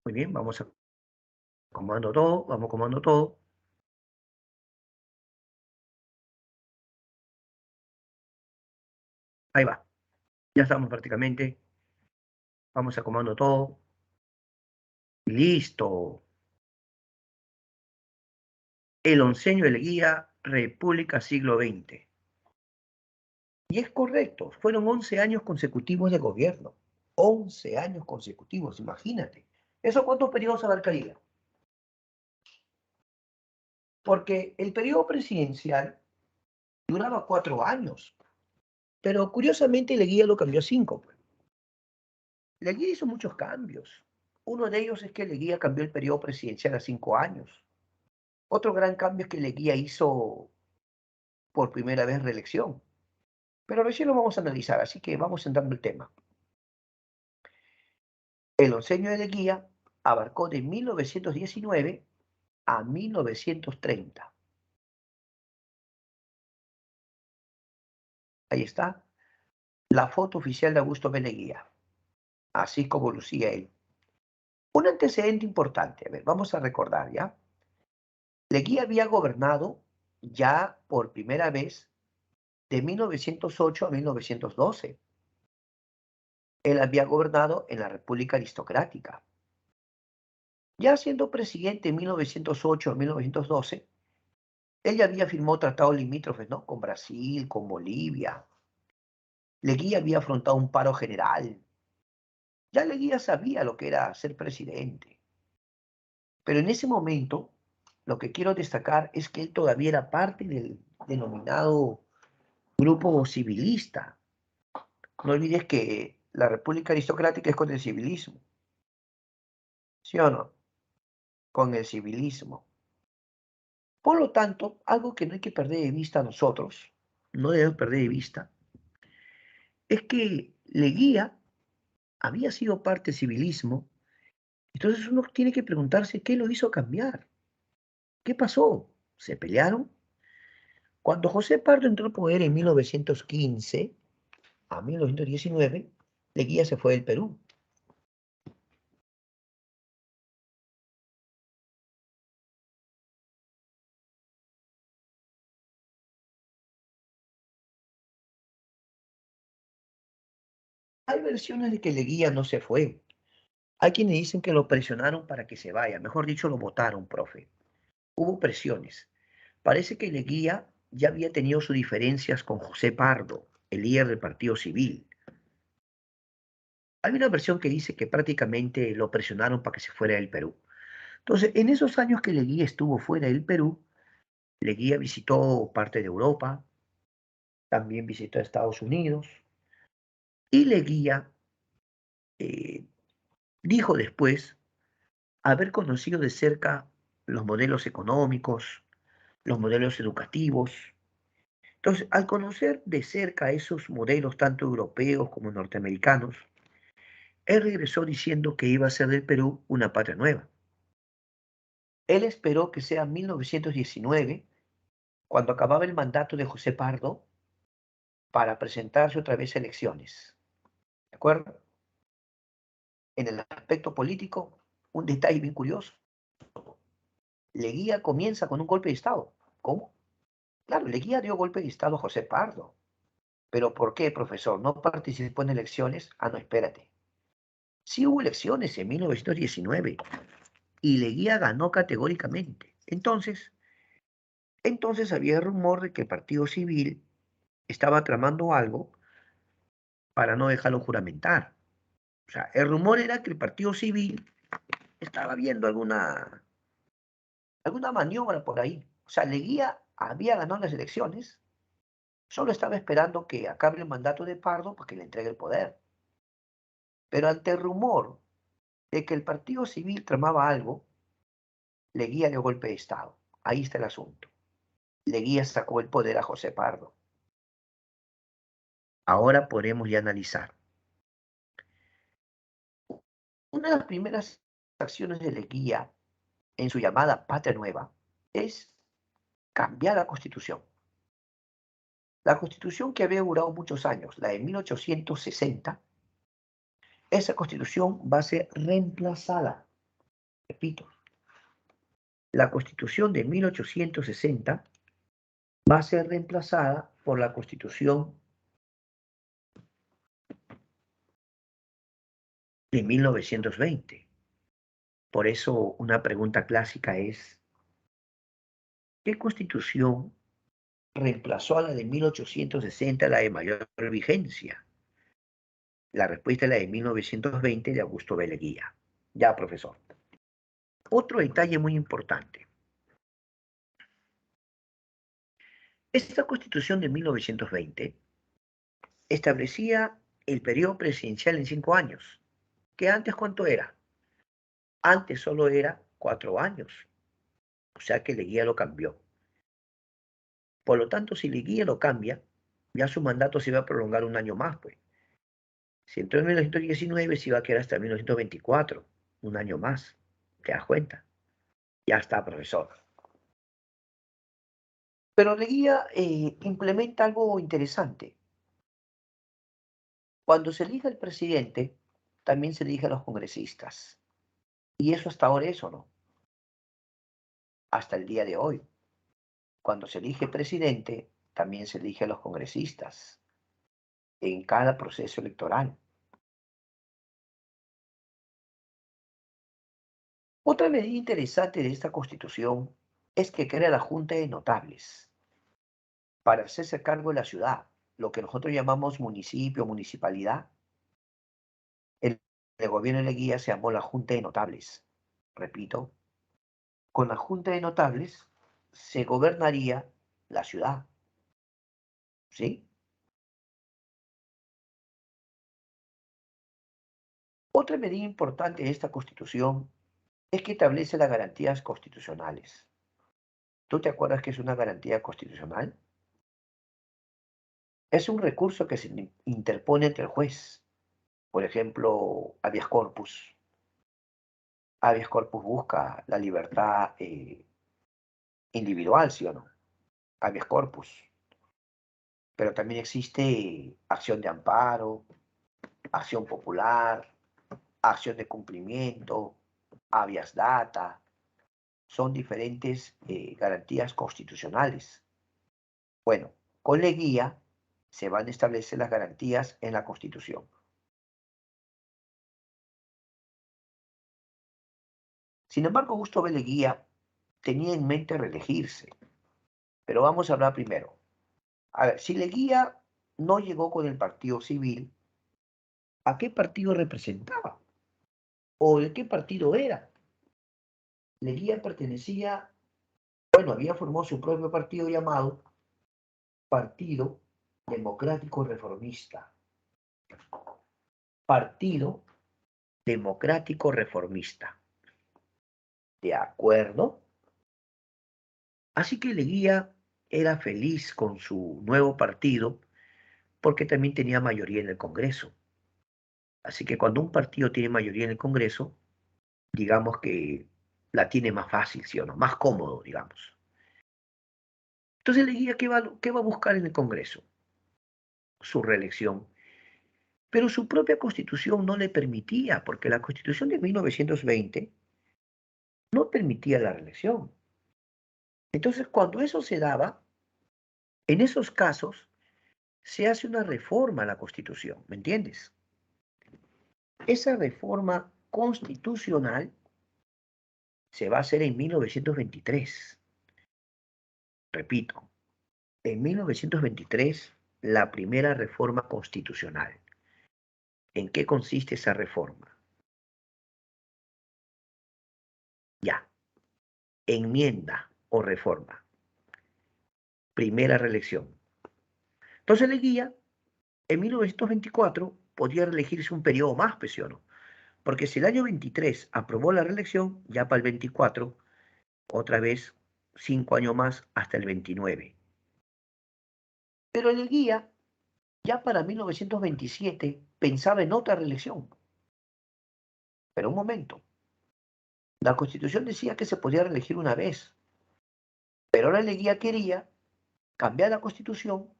Muy bien, vamos acomodando todo, vamos acomodando todo. Ahí va, ya estamos prácticamente. Vamos acomodando todo. Listo. El onceño de Leguía, República siglo XX. Y es correcto, fueron 11 años consecutivos de gobierno. 11 años consecutivos, imagínate. ¿Eso cuántos periodos abarcaría? Porque el periodo presidencial duraba 4 años, pero curiosamente Leguía lo cambió a 5. Pues. Leguía hizo muchos cambios. Uno de ellos es que Leguía cambió el periodo presidencial a 5 años. Otro gran cambio es que Leguía hizo por primera vez reelección. Pero recién lo vamos a analizar, así que vamos entrando el tema. El oncenio de Leguía abarcó de 1919 a 1930. Ahí está la foto oficial de Augusto B. Leguía, así como lucía él. Un antecedente importante, a ver, vamos a recordar ya. Leguía había gobernado ya por primera vez de 1908 a 1912. Él había gobernado en la República Aristocrática. Ya siendo presidente en 1908 a 1912, él ya había firmado tratados limítrofes, ¿no? Con Brasil, con Bolivia. Leguía había afrontado un paro general. Ya Leguía sabía lo que era ser presidente. Pero en ese momento, lo que quiero destacar es que él todavía era parte del denominado grupo civilista. No olvides que la República Aristocrática es con el civilismo, ¿sí o no? Con el civilismo. Por lo tanto, algo que no hay que perder de vista nosotros, no debemos perder de vista, es que Leguía había sido parte del civilismo, entonces uno tiene que preguntarse qué lo hizo cambiar, qué pasó, se pelearon. Cuando José Pardo entró al poder en 1915 a 1919, Leguía se fue del Perú. Hay versiones de que Leguía no se fue. Hay quienes dicen que lo presionaron para que se vaya, mejor dicho, lo votaron, profe. Hubo presiones. Parece que Leguía ya había tenido sus diferencias con José Pardo, el líder del Partido Civil. Hay una versión que dice que prácticamente lo presionaron para que se fuera del Perú. Entonces, en esos años que Leguía estuvo fuera del Perú, Leguía visitó parte de Europa, también visitó Estados Unidos, y Leguía eh, dijo después haber conocido de cerca los modelos económicos, los modelos educativos. Entonces, al conocer de cerca esos modelos, tanto europeos como norteamericanos, él regresó diciendo que iba a hacer del Perú una patria nueva. Él esperó que sea 1919, cuando acababa el mandato de José Pardo, para presentarse otra vez a elecciones. ¿De acuerdo? En el aspecto político, un detalle bien curioso. Leguía comienza con un golpe de Estado. ¿Cómo? Claro, Leguía dio golpe de Estado a José Pardo. ¿Pero por qué, profesor? ¿No participó en elecciones? Ah, no, espérate. Sí hubo elecciones en 1919 y Leguía ganó categóricamente. Entonces había rumor de que el Partido Civil estaba tramando algo para no dejarlo juramentar. O sea, el rumor era que el Partido Civil estaba viendo alguna maniobra por ahí. O sea, Leguía había ganado las elecciones, solo estaba esperando que acabe el mandato de Pardo para que le entregue el poder. Pero ante el rumor de que el Partido Civil tramaba algo, Leguía dio golpe de Estado. Ahí está el asunto. Leguía sacó el poder a José Pardo. Ahora podemos ya analizar. Una de las primeras acciones de Leguía en su llamada Patria Nueva es cambiar la Constitución. La Constitución que había durado muchos años, la de 1860, esa Constitución va a ser reemplazada. Repito, la Constitución de 1860 va a ser reemplazada por la Constitución de 1920. Por eso una pregunta clásica es, ¿qué Constitución reemplazó a la de 1860, la de mayor vigencia? La respuesta es la de 1920 de Augusto B. Leguía. Ya, profesor. Otro detalle muy importante. Esta Constitución de 1920 establecía el periodo presidencial en 5 años, que antes ¿cuánto era? Antes solo era 4 años, o sea que Leguía lo cambió. Por lo tanto, si Leguía lo cambia, ya su mandato se va a prolongar un año más, pues. Si entró en 1919, se iba a quedar hasta 1924, un año más. ¿Te das cuenta? Ya está, profesor. Pero Leguía implementa algo interesante. Cuando se elija el presidente, también se eligen los congresistas. Y eso hasta ahora es o no. Hasta el día de hoy. Cuando se elige presidente, también se elige a los congresistas en cada proceso electoral. Otra medida interesante de esta Constitución es que crea la Junta de Notables para hacerse cargo de la ciudad, lo que nosotros llamamos municipio, municipalidad. El gobierno de Leguía se llamó la Junta de Notables. Repito, con la Junta de Notables se gobernaría la ciudad. ¿Sí? Otra medida importante de esta Constitución es que establece las garantías constitucionales. ¿Tú te acuerdas que es una garantía constitucional? Es un recurso que se interpone ante el juez. Por ejemplo, habeas corpus. Habeas corpus busca la libertad individual, ¿sí o no? Habeas corpus. Pero también existe acción de amparo, acción popular, acción de cumplimiento, habeas data. Son diferentes garantías constitucionales. Bueno, con Leguía se van a establecer las garantías en la Constitución. Sin embargo, Augusto B. Leguía tenía en mente reelegirse. Pero vamos a hablar primero. A ver, si Leguía no llegó con el Partido Civil, ¿a qué partido representaba? ¿O de qué partido era? Leguía pertenecía, bueno, había formado su propio partido llamado Partido Democrático Reformista. Partido Democrático Reformista. ¿De acuerdo? Así que Leguía era feliz con su nuevo partido porque también tenía mayoría en el Congreso. Así que cuando un partido tiene mayoría en el Congreso, digamos que la tiene más fácil, ¿sí o no? Más cómodo, digamos. Entonces Leguía, ¿qué va a buscar en el Congreso? Su reelección. Pero su propia constitución no le permitía, porque la constitución de 1920 no permitía la reelección. Entonces, cuando eso se daba, en esos casos, se hace una reforma a la constitución, ¿me entiendes? Esa reforma constitucional se va a hacer en 1923. Repito, en 1923, la primera reforma constitucional. ¿En qué consiste esa reforma? Ya, enmienda o reforma. Primera reelección. Entonces Leguía, en 1924, podía reelegirse un periodo más, pues, ¿sí o no? Porque si el año 23 aprobó la reelección, ya para el 24, otra vez 5 años más hasta el 29. Pero Leguía, ya para 1927, pensaba en otra reelección. Pero un momento, la Constitución decía que se podía reelegir una vez, pero ahora Leguía quería cambiar la Constitución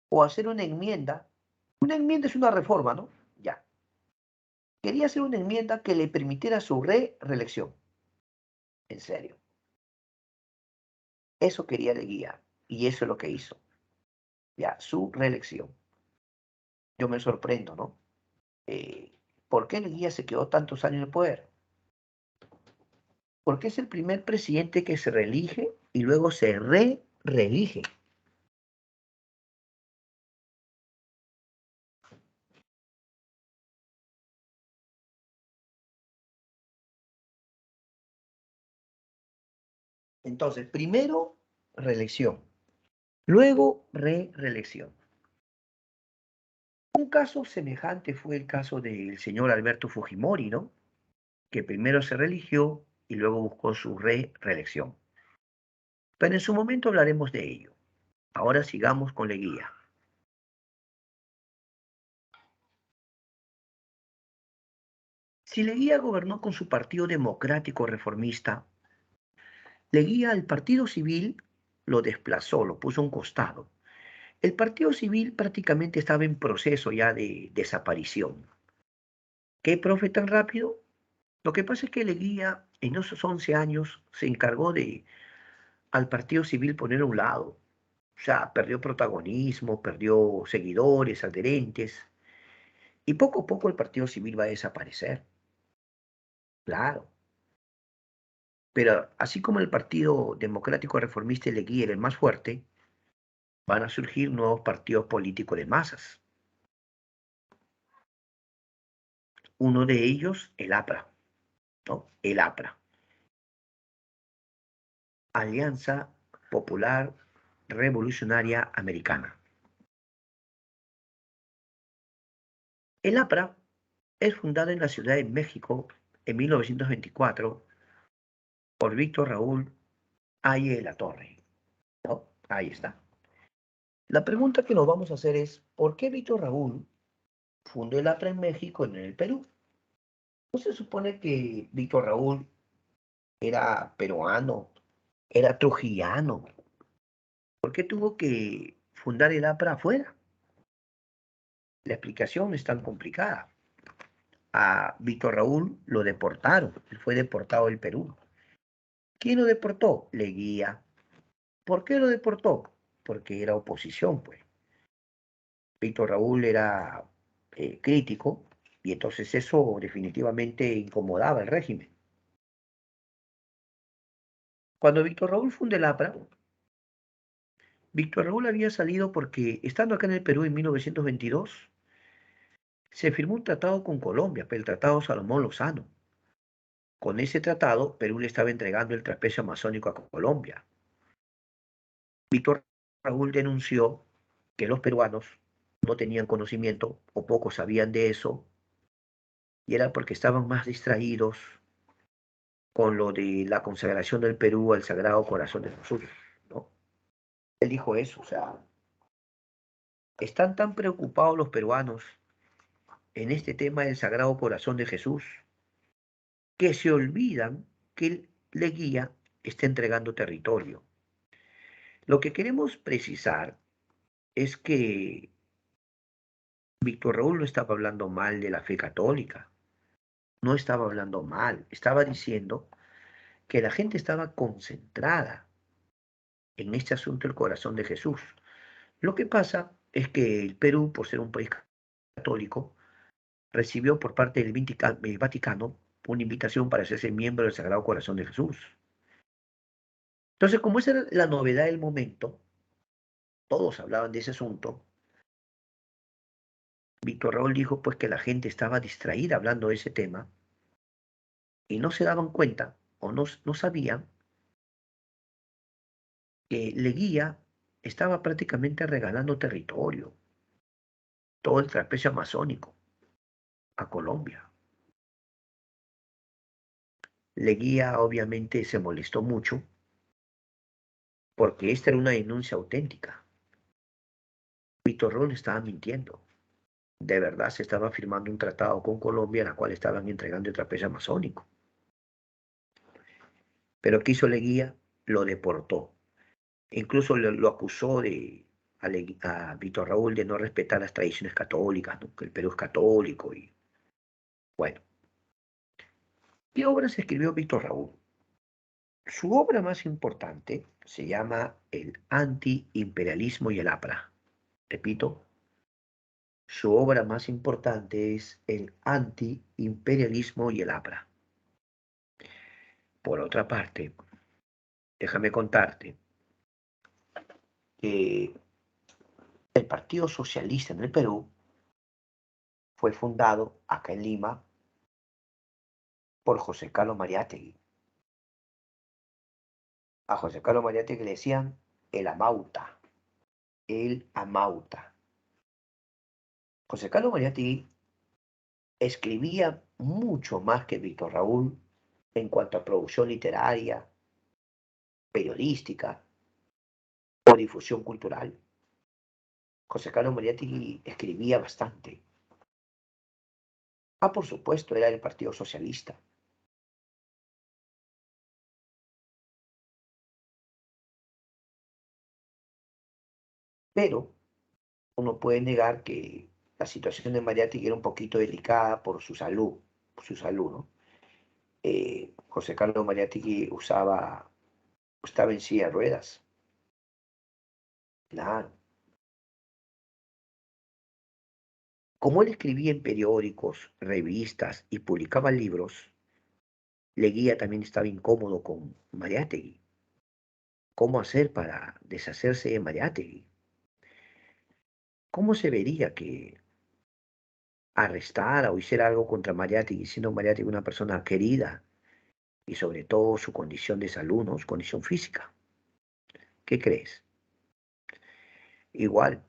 o hacer una enmienda. Una enmienda es una reforma, ¿no? Ya. Quería hacer una enmienda que le permitiera su reelección. En serio. Eso quería Leguía y eso es lo que hizo. Ya, su reelección. Yo me sorprendo, ¿no? Eh, ¿Por qué Leguía se quedó tantos años en el poder? Porque es el primer presidente que se reelige y luego se reelige. Entonces, primero reelección, luego reelección. Un caso semejante fue el caso del señor Alberto Fujimori, ¿no? Que primero se reeligió y luego buscó su reelección. Pero en su momento hablaremos de ello. Ahora sigamos con Leguía. Si Leguía gobernó con su Partido Democrático Reformista, Leguía al Partido Civil lo desplazó, lo puso a un costado. El Partido Civil prácticamente estaba en proceso ya de desaparición. ¿Qué profe tan rápido? Lo que pasa es que Leguía en esos 11 años se encargó de al Partido Civil poner a un lado. O sea, perdió protagonismo, perdió seguidores, adherentes, y poco a poco el Partido Civil va a desaparecer. Claro. Pero así como el Partido Democrático Reformista y Leguía era el más fuerte, van a surgir nuevos partidos políticos de masas. Uno de ellos, el APRA, ¿no? El APRA, Alianza Popular Revolucionaria Americana. El APRA es fundado en la Ciudad de México en 1924 por Víctor Raúl Aye de la Torre, ¿no? Ahí está. La pregunta que nos vamos a hacer es, ¿por qué Víctor Raúl fundó el APRA en México y no en el Perú? ¿No se supone que Víctor Raúl era peruano, era trujillano? ¿Por qué tuvo que fundar el APRA afuera? La explicación es tan complicada. A Víctor Raúl lo deportaron, él fue deportado del Perú. ¿Quién lo deportó? Leguía. ¿Por qué lo deportó? Porque era oposición, pues. Víctor Raúl era crítico y entonces eso definitivamente incomodaba al régimen. Cuando Víctor Raúl funda el APRA, Víctor Raúl había salido porque, estando acá en el Perú en 1922, se firmó un tratado con Colombia, el Tratado Salomón Lozano. Con ese tratado, Perú le estaba entregando el trapecio amazónico a Colombia. Víctor Raúl denunció que los peruanos no tenían conocimiento o poco sabían de eso, y era porque estaban más distraídos con lo de la consagración del Perú al Sagrado Corazón de Jesús, ¿no? Él dijo eso, o sea, están tan preocupados los peruanos en este tema del Sagrado Corazón de Jesús que se olvidan que el Leguía está entregando territorio. Lo que queremos precisar es que Víctor Raúl no estaba hablando mal de la fe católica, no estaba hablando mal, estaba diciendo que la gente estaba concentrada en este asunto del corazón de Jesús. Lo que pasa es que el Perú, por ser un país católico, recibió por parte del Vaticano una invitación para hacerse miembro del Sagrado Corazón de Jesús. Entonces, como esa era la novedad del momento, todos hablaban de ese asunto. Víctor Raúl dijo pues que la gente estaba distraída hablando de ese tema y no se daban cuenta o no sabían que Leguía estaba prácticamente regalando territorio, todo el trapecio amazónico, a Colombia. Leguía obviamente se molestó mucho porque esta era una denuncia auténtica. Víctor Raúl estaba mintiendo. De verdad se estaba firmando un tratado con Colombia en la cual estaban entregando el trapecio amazónico. Pero ¿qué hizo Leguía? Lo deportó. Incluso lo acusó a Víctor Raúl de no respetar las tradiciones católicas, ¿no? Que el Perú es católico. Bueno, ¿qué obras escribió Víctor Raúl? Su obra más importante se llama El antiimperialismo y el APRA. Repito, su obra más importante es El antiimperialismo y el APRA. Por otra parte, déjame contarte que el Partido Socialista en el Perú fue fundado acá en Lima por José Carlos Mariátegui. A José Carlos Mariátegui le decían el Amauta, el Amauta. José Carlos Mariátegui escribía mucho más que Víctor Raúl en cuanto a producción literaria, periodística o difusión cultural. José Carlos Mariátegui escribía bastante. Por supuesto, era del Partido Socialista. Pero uno puede negar que la situación de Mariátegui era un poquito delicada por su salud, ¿no? José Carlos Mariátegui estaba en silla de ruedas. Claro. Como él escribía en periódicos, revistas y publicaba libros, Leguía también estaba incómodo con Mariátegui. ¿Cómo hacer para deshacerse de Mariátegui? ¿Cómo se vería que arrestara o hiciera algo contra Mariátegui, siendo Mariátegui una persona querida y sobre todo su condición de salud, ¿no? Su condición física? ¿Qué crees? Igual,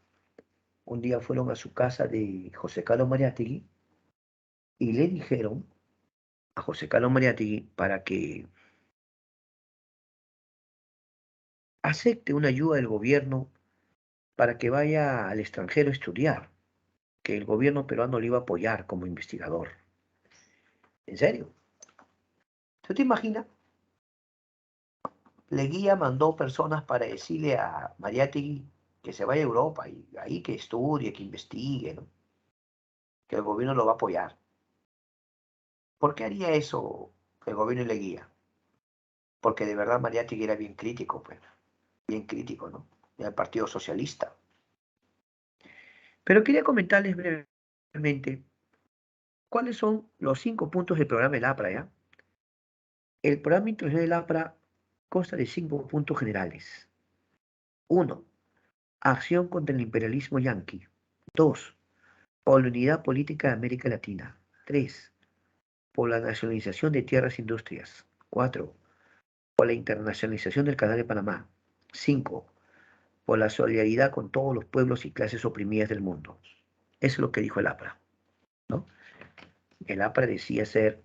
un día fueron a su casa de José Carlos Mariátegui y le dijeron a José Carlos Mariátegui para que acepte una ayuda del gobierno para que vaya al extranjero a estudiar, que el gobierno peruano le iba a apoyar como investigador. ¿En serio? ¿Tú te imaginas? Leguía mandó personas para decirle a Mariátegui que se vaya a Europa y ahí que estudie, que investigue, ¿no? Que el gobierno lo va a apoyar. ¿Por qué haría eso el gobierno y Leguía? Porque de verdad Mariátegui era bien crítico, pues, bien crítico, ¿no? Del Partido Socialista. Pero quería comentarles brevemente cuáles son los 5 puntos del programa del APRA, ¿ya? El programa internacional del APRA consta de 5 puntos generales. 1. Acción contra el imperialismo yanqui. 2. Por la unidad política de América Latina. 3. Por la nacionalización de tierras e industrias. 4. Por la internacionalización del Canal de Panamá. 5. Por la solidaridad con todos los pueblos y clases oprimidas del mundo. Eso es lo que dijo el APRA, ¿no? El APRA decía ser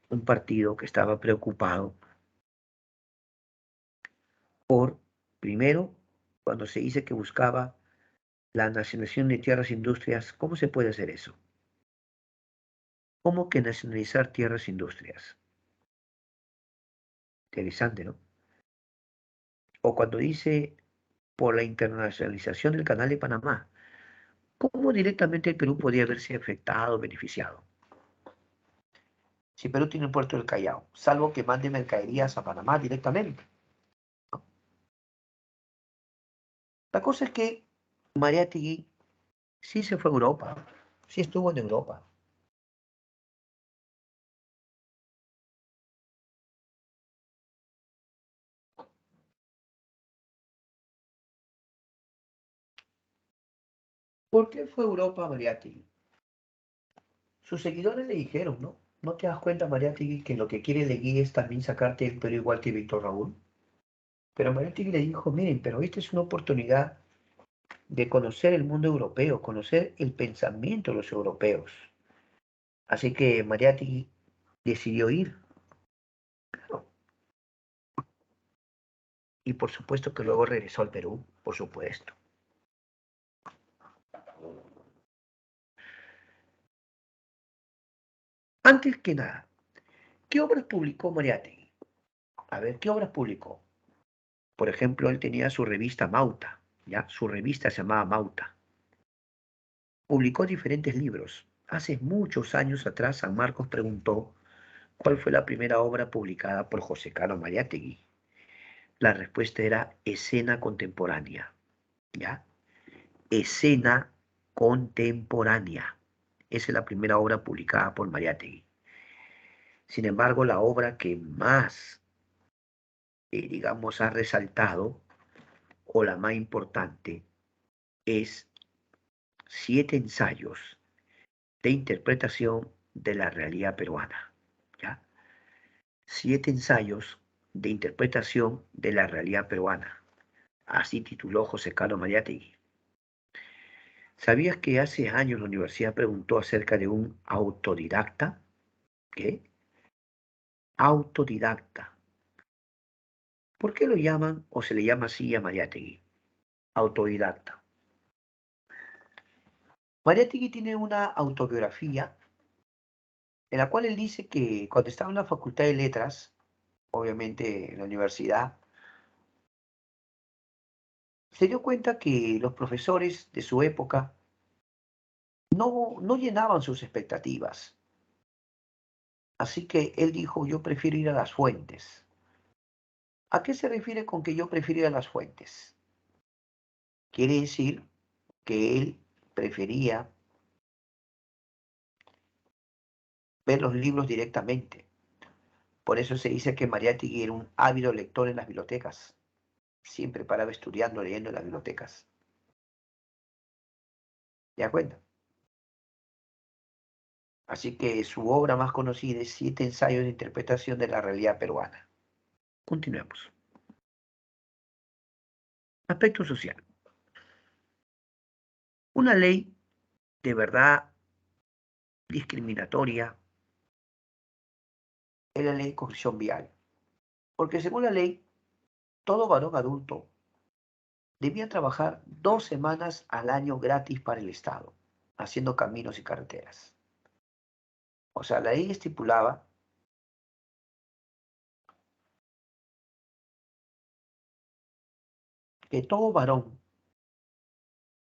un partido que estaba preocupado por, primero, cuando se dice que buscaba la nacionalización de tierras e industrias, ¿cómo se puede hacer eso? ¿Cómo que nacionalizar tierras e industrias? Interesante, ¿no? O cuando dice por la internacionalización del Canal de Panamá, ¿cómo directamente el Perú podría verse afectado, beneficiado? Si Perú tiene el puerto del Callao, salvo que mande mercaderías a Panamá directamente. La cosa es que Mariátegui sí se fue a Europa, sí estuvo en Europa. ¿Por qué fue a Europa Mariátegui? Sus seguidores le dijeron, ¿no? ¿No te das cuenta, Mariátegui, que lo que quiere Leguía es también sacarte del Perú igual que Víctor Raúl? Pero Mariátegui le dijo, miren, pero esta es una oportunidad de conocer el mundo europeo, conocer el pensamiento de los europeos. Así que Mariátegui decidió ir. Claro. Y por supuesto que luego regresó al Perú, por supuesto. Antes que nada, ¿qué obras publicó Mariátegui? A ver, ¿qué obras publicó? Por ejemplo, él tenía su revista Mauta, ¿ya? Su revista se llamaba Mauta. Publicó diferentes libros. Hace muchos años atrás, San Marcos preguntó cuál fue la primera obra publicada por José Caro Mariátegui. La respuesta era Escena Contemporánea, ¿ya? Escena Contemporánea. Esa es la primera obra publicada por Mariátegui. Sin embargo, la obra que más, digamos, ha resaltado, o la más importante, es 7 ensayos de interpretación de la realidad peruana, ¿ya? 7 ensayos de interpretación de la realidad peruana. Así tituló José Carlos Mariátegui. ¿Sabías que hace años la universidad preguntó acerca de un autodidacta? ¿Qué? Autodidacta. ¿Por qué lo llaman o se le llama así a Mariátegui? Autodidacta. Mariátegui tiene una autobiografía en la cual él dice que cuando estaba en la Facultad de Letras, obviamente en la universidad, se dio cuenta que los profesores de su época no llenaban sus expectativas. Así que él dijo, yo prefiero ir a las fuentes. ¿A qué se refiere con que yo prefiero ir a las fuentes? Quiere decir que él prefería ver los libros directamente. Por eso se dice que Mariátegui era un ávido lector en las bibliotecas. Siempre paraba estudiando, leyendo en las bibliotecas. ¿Te das cuenta? Así que su obra más conocida es 7 ensayos de interpretación de la realidad peruana. Continuemos. Aspecto social. Una ley de verdad discriminatoria es la ley de corrección vial. Porque según la ley, todo varón adulto debía trabajar 2 semanas al año gratis para el Estado, haciendo caminos y carreteras. O sea, la ley estipulaba que todo varón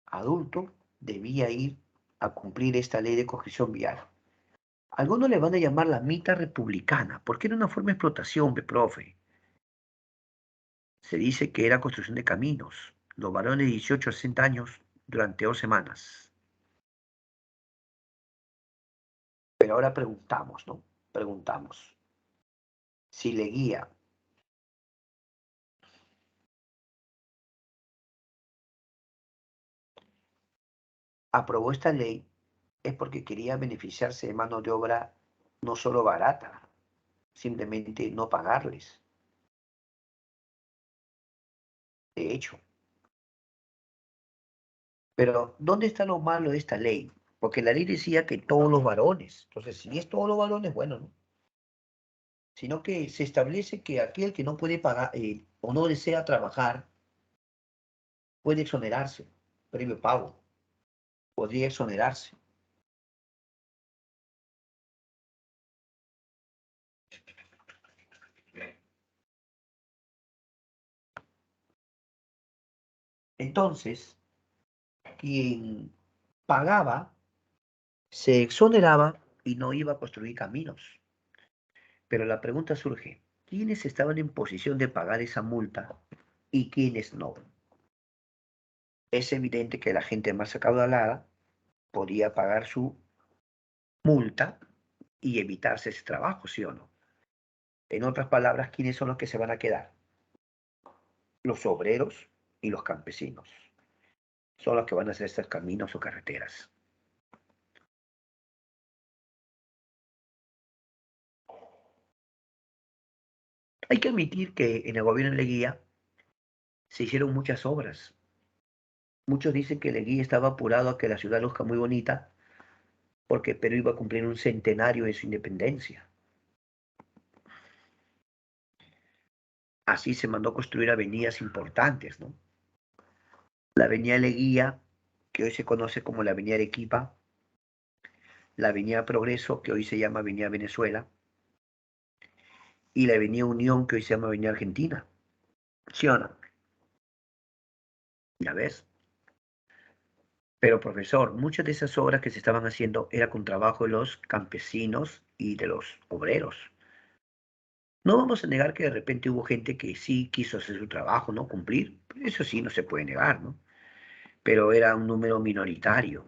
adulto debía ir a cumplir esta ley de corrección vial. Algunos le van a llamar la mitad republicana, porque era una forma de explotación, profe. Se dice que era construcción de caminos. Los varones de 18 a 60 años durante 2 semanas. Pero ahora preguntamos, ¿no? Preguntamos. Si Leguía aprobó esta ley, es porque quería beneficiarse de mano de obra no solo barata, simplemente no pagarles. De hecho, pero ¿dónde está lo malo de esta ley? Porque la ley decía que todos los varones. Entonces, si es todos los varones, bueno, ¿no? Sino que se establece que aquel que no puede pagar o no desea trabajar puede exonerarse, previo pago, podría exonerarse. Entonces, quien pagaba se exoneraba y no iba a construir caminos. Pero la pregunta surge, ¿quiénes estaban en posición de pagar esa multa y quiénes no? Es evidente que la gente más acaudalada podía pagar su multa y evitarse ese trabajo, ¿sí o no? En otras palabras, ¿quiénes son los que se van a quedar? Los obreros y los campesinos. Son los que van a hacer estos caminos o carreteras. Hay que admitir que en el gobierno de Leguía se hicieron muchas obras. Muchos dicen que Leguía estaba apurado a que la ciudad luzca muy bonita porque Perú iba a cumplir un centenario de su independencia. Así se mandó a construir avenidas importantes, ¿no? La avenida Leguía, que hoy se conoce como la avenida Arequipa, la avenida Progreso, que hoy se llama avenida Venezuela, y la avenida Unión, que hoy se llama avenida Argentina. ¿Sí o no? Ya ves. Pero, profesor, muchas de esas obras que se estaban haciendo era con trabajo de los campesinos y de los obreros. No vamos a negar que de repente hubo gente que sí quiso hacer su trabajo, ¿no? Cumplir. Eso sí, no se puede negar, ¿no? Pero era un número minoritario.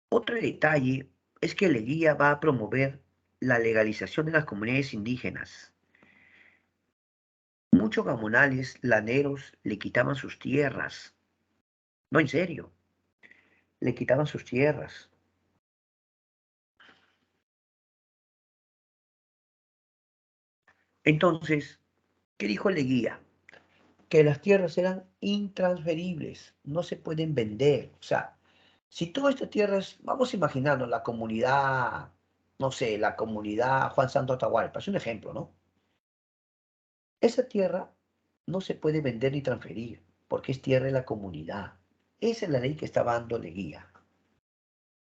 Otro detalle es que Leguía va a promover la legalización de las comunidades indígenas. Muchos gamonales, laneros, le quitaban sus tierras. No, en serio, le quitaban sus tierras. Entonces, ¿qué dijo Leguía? Que las tierras eran intransferibles, no se pueden vender. O sea, si toda esta tierra es, vamos a imaginarnos la comunidad, no sé, la comunidad Juan Santo Atahualpa, es un ejemplo, ¿no? Esa tierra no se puede vender ni transferir, porque es tierra de la comunidad. Esa es la ley que estaba dando Leguía,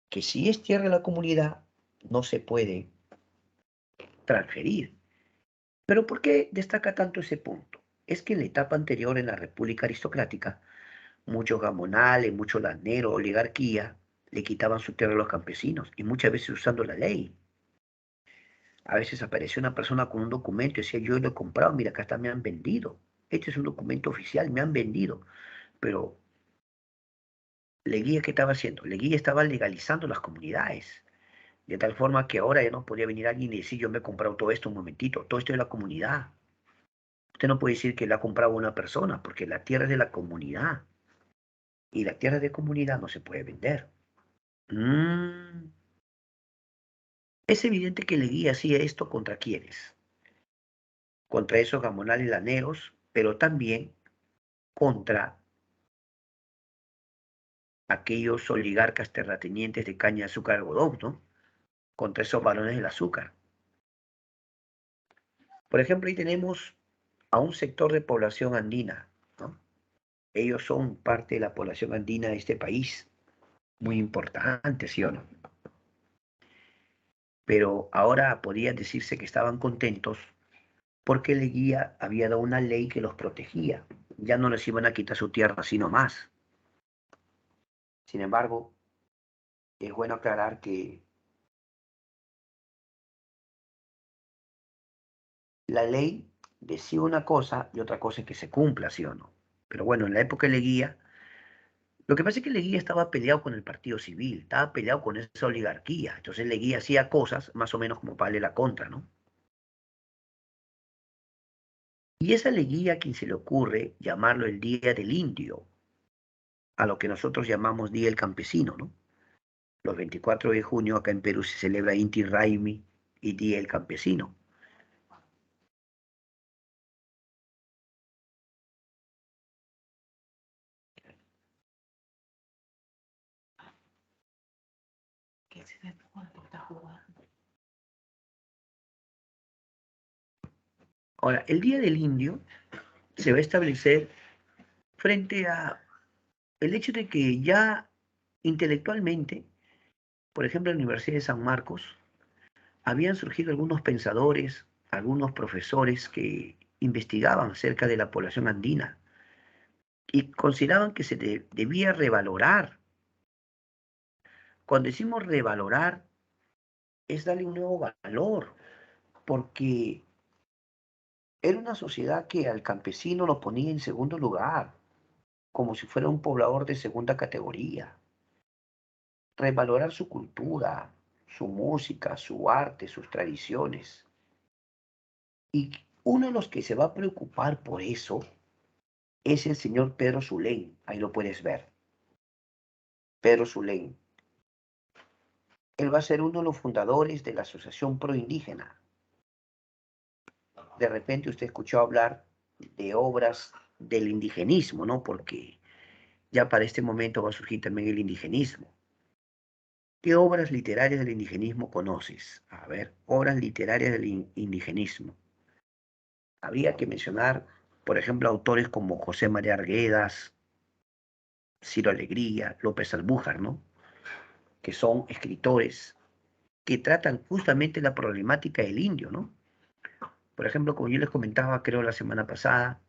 que si es tierra de la comunidad, no se puede transferir. Pero ¿por qué destaca tanto ese punto? Es que en la etapa anterior, en la República Aristocrática, muchos gamonales, muchos laneros, oligarquía, le quitaban su tierra a los campesinos, y muchas veces usando la ley. A veces apareció una persona con un documento y decía, yo lo he comprado, mira, acá está, me han vendido. Este es un documento oficial, me han vendido. Pero Leguía, ¿qué estaba haciendo? Leguía estaba legalizando las comunidades, de tal forma que ahora ya no podía venir alguien y decir, yo me he comprado todo esto un momentito, todo esto es de la comunidad. Usted no puede decir que la ha comprado una persona, porque la tierra es de la comunidad, y la tierra de comunidad no se puede vender. Mm, Es evidente que Leguía hacía esto contra quienes, contra esos gamonales laneros, pero también contra aquellos oligarcas terratenientes de caña de azúcar algodón, ¿no? Contra esos varones del azúcar. Por ejemplo, ahí tenemos a un sector de población andina, ¿no? Ellos son parte de la población andina de este país, muy importante, ¿sí o no? Pero ahora podría decirse que estaban contentos porque Leguía había dado una ley que los protegía. Ya no les iban a quitar su tierra así nomás. Sin embargo, es bueno aclarar que la ley decía una cosa y otra cosa es que se cumpla, ¿sí o no? Pero bueno, en la época de Leguía, lo que pasa es que Leguía estaba peleado con el partido civil, estaba peleado con esa oligarquía. Entonces Leguía hacía cosas más o menos como para darle la contra, ¿no? Y esa Leguía a quien se le ocurre llamarlo el Día del Indio, a lo que nosotros llamamos Día del Campesino, ¿no? Los 24 de junio acá en Perú se celebra Inti Raymi y Día del Campesino. Ahora, el Día del Indio se va a establecer frente a el hecho de que ya intelectualmente, por ejemplo, en la Universidad de San Marcos, habían surgido algunos pensadores, algunos profesores que investigaban acerca de la población andina y consideraban que se debía revalorar. Cuando decimos revalorar, es darle un nuevo valor, porque era una sociedad que al campesino lo ponía en segundo lugar, como si fuera un poblador de segunda categoría. Revalorar su cultura, su música, su arte, sus tradiciones. Y uno de los que se va a preocupar por eso es el señor Pedro Zulén. Ahí lo puedes ver. Pedro Zulén. Él va a ser uno de los fundadores de la Asociación Proindígena. De repente usted escuchó hablar de obras del indigenismo, ¿no? Porque ya para este momento va a surgir también el indigenismo. ¿Qué obras literarias del indigenismo conoces? A ver, obras literarias del indigenismo. Habría que mencionar, por ejemplo, autores como José María Arguedas, Ciro Alegría, López Albújar, ¿no? Que son escritores que tratan justamente la problemática del indio, ¿no? Por ejemplo, como yo les comentaba, creo la semana pasada,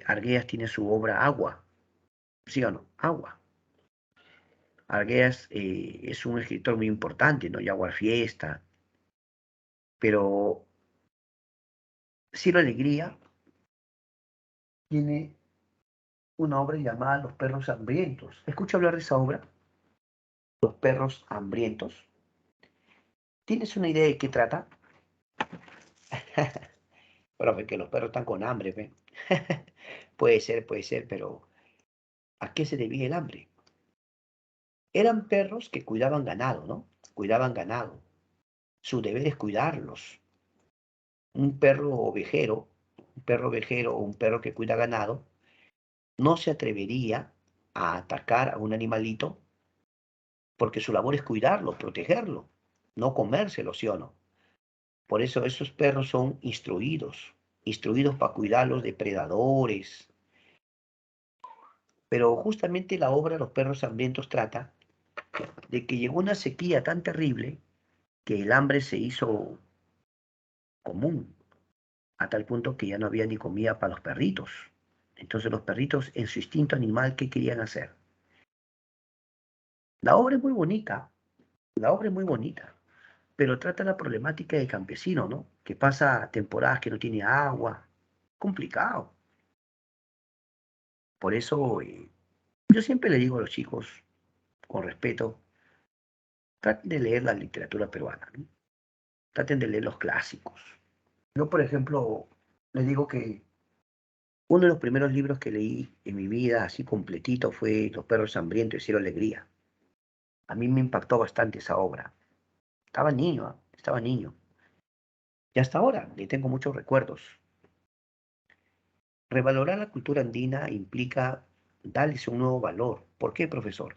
Arguedas tiene su obra Agua, ¿Sí o no? Agua. Arguedas es un escritor muy importante, ¿no? Yaguar Fiesta, pero Ciro Alegría tiene una obra llamada Los perros hambrientos. ¿Escucha hablar de esa obra? Los perros hambrientos. ¿Tienes una idea de qué trata? Profe, que los perros están con hambre, ¿ve? Puede ser, pero ¿a qué se debía el hambre? Eran perros que cuidaban ganado, ¿no? Cuidaban ganado. Su deber es cuidarlos. Un perro ovejero o un perro que cuida ganado, no se atrevería a atacar a un animalito porque su labor es cuidarlo, protegerlo, no comérselo, ¿sí o no? Por eso esos perros son instruidos para cuidar a los depredadores. Pero justamente la obra Los perros hambrientos trata de que llegó una sequía tan terrible que el hambre se hizo común, a tal punto que ya no había ni comida para los perritos. Entonces los perritos, en su instinto animal, ¿qué querían hacer? La obra es muy bonita, la obra es muy bonita, pero trata la problemática del campesino, ¿no? Que pasa temporadas que no tiene agua, complicado. Por eso yo siempre le digo a los chicos, con respeto, traten de leer la literatura peruana, ¿no? Traten de leer los clásicos. Yo, por ejemplo, les digo que uno de los primeros libros que leí en mi vida, así completito, fue Los perros hambrientos de Ciro Alegría. A mí me impactó bastante esa obra. Estaba niño, estaba niño. Y hasta ahora le tengo muchos recuerdos. Revalorar la cultura andina implica darles un nuevo valor. ¿Por qué, profesor?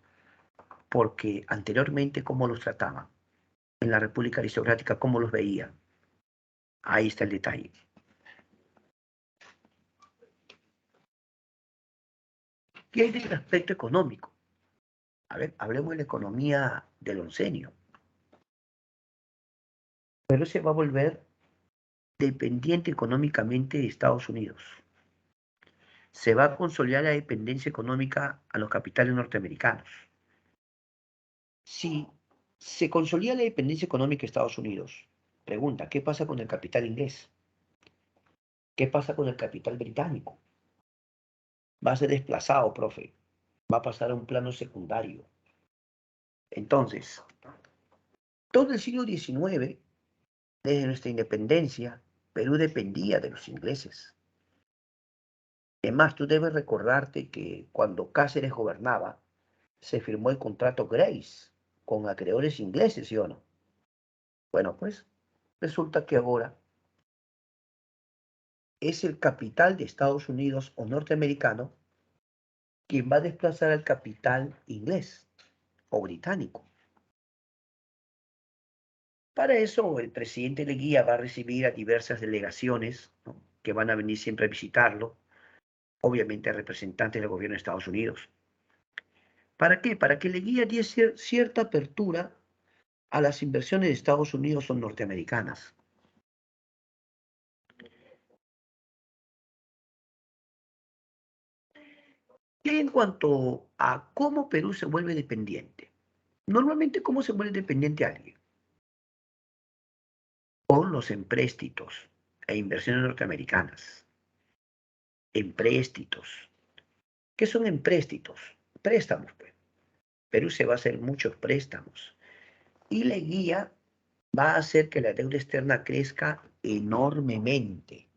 Porque anteriormente, ¿cómo los trataban? En la República Aristocrática, ¿cómo los veían? Ahí está el detalle. ¿Qué hay del aspecto económico? A ver, hablemos de la economía del oncenio. Pero se va a volver dependiente económicamente de Estados Unidos. Se va a consolidar la dependencia económica a los capitales norteamericanos. Si se consolida la dependencia económica de Estados Unidos, pregunta, ¿qué pasa con el capital inglés? ¿Qué pasa con el capital británico? Va a ser desplazado, profe. Va a pasar a un plano secundario. Entonces, todo el siglo XIX, desde nuestra independencia, Perú dependía de los ingleses. Además, tú debes recordarte que cuando Cáceres gobernaba, se firmó el contrato Grace con acreedores ingleses, ¿sí o no? Bueno, pues resulta que ahora es el capital de Estados Unidos o norteamericano quien va a desplazar al capital inglés o británico. Para eso, el presidente Leguía va a recibir a diversas delegaciones, ¿no?, que van a venir siempre a visitarlo, obviamente representantes del gobierno de Estados Unidos. ¿Para qué? Para que Leguía diese cierta apertura a las inversiones de Estados Unidos o norteamericanas. Y en cuanto a cómo Perú se vuelve dependiente, normalmente cómo se vuelve dependiente alguien, con los empréstitos e inversiones norteamericanas. Empréstitos. ¿Qué son empréstitos? Préstamos, pues. Perú se va a hacer muchos préstamos. Y la guía va a hacer que la deuda externa crezca enormemente.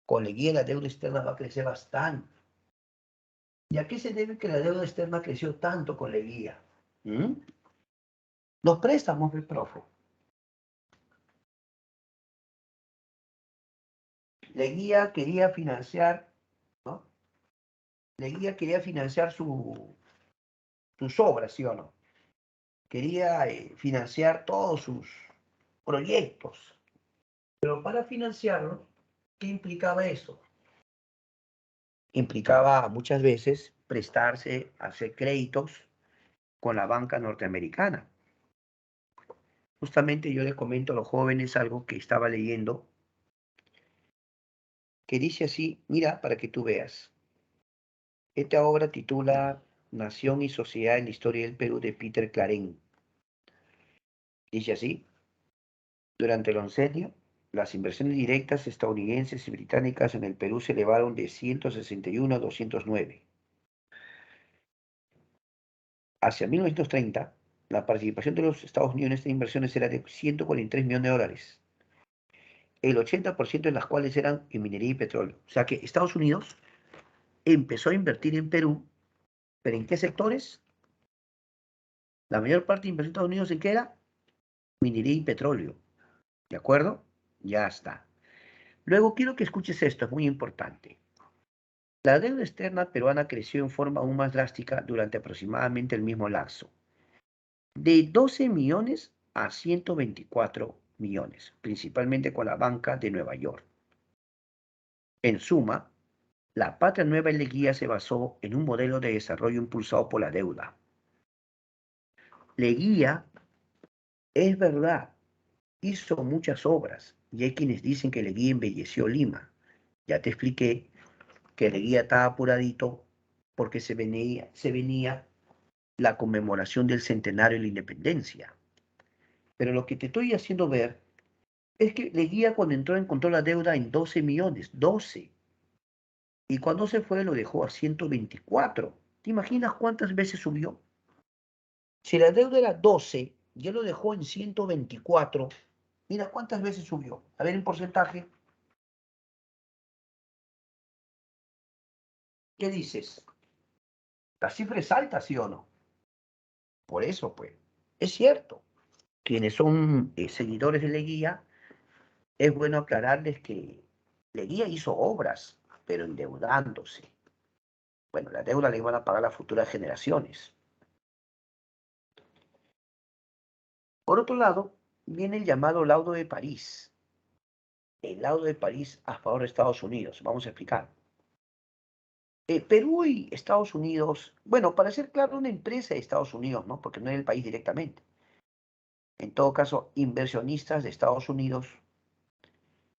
Con la guía la deuda externa va a crecer bastante. ¿Y a qué se debe que la deuda externa creció tanto con la guía? ¿Mm? Los préstamos, del profe. Leguía quería financiar, ¿no? Leguía quería financiar sus obras, ¿sí o no? Quería financiar todos sus proyectos. Pero para financiarlo, ¿qué implicaba eso? Implicaba muchas veces prestarse, hacer créditos con la banca norteamericana. Justamente yo les comento a los jóvenes algo que estaba leyendo, que dice así, mira, para que tú veas. Esta obra titula Nación y Sociedad en la Historia del Perú de Peter Clarén. Dice así: durante el oncenio, las inversiones directas estadounidenses y británicas en el Perú se elevaron de 161 a 209. Hacia 1930, la participación de los Estados Unidos en estas inversiones era de 143 millones de dólares, el 80% de las cuales eran en minería y petróleo. O sea que Estados Unidos empezó a invertir en Perú, ¿pero en qué sectores? La mayor parte de inversión de Estados Unidos, ¿en qué era? Minería y petróleo. ¿De acuerdo? Ya está. Luego quiero que escuches esto, es muy importante. La deuda externa peruana creció en forma aún más drástica durante aproximadamente el mismo lapso, de 12 millones a 124 millones, principalmente con la banca de Nueva York. En suma, la Patria Nueva Leguía se basó en un modelo de desarrollo impulsado por la deuda. Leguía, es verdad, hizo muchas obras, y hay quienes dicen que Leguía embelleció Lima. Ya te expliqué que Leguía estaba apuradito porque se venía la conmemoración del centenario de la independencia. Pero lo que te estoy haciendo ver es que Leguía cuando encontró la deuda en 12 millones, 12. Y cuando se fue lo dejó a 124. ¿Te imaginas cuántas veces subió? Si la deuda era 12, ya lo dejó en 124. Mira cuántas veces subió. A ver en porcentaje. ¿Qué dices? La cifra es alta, ¿sí o no? Por eso, pues, es cierto. Quienes son seguidores de Leguía, es bueno aclararles que Leguía hizo obras, pero endeudándose. Bueno, la deuda la iban a pagar las futuras generaciones. Por otro lado, viene el llamado laudo de París. El laudo de París a favor de Estados Unidos. Vamos a explicar. Perú y Estados Unidos, bueno, para ser claro, una empresa de Estados Unidos, ¿no? Porque no era el país directamente. En todo caso, inversionistas de Estados Unidos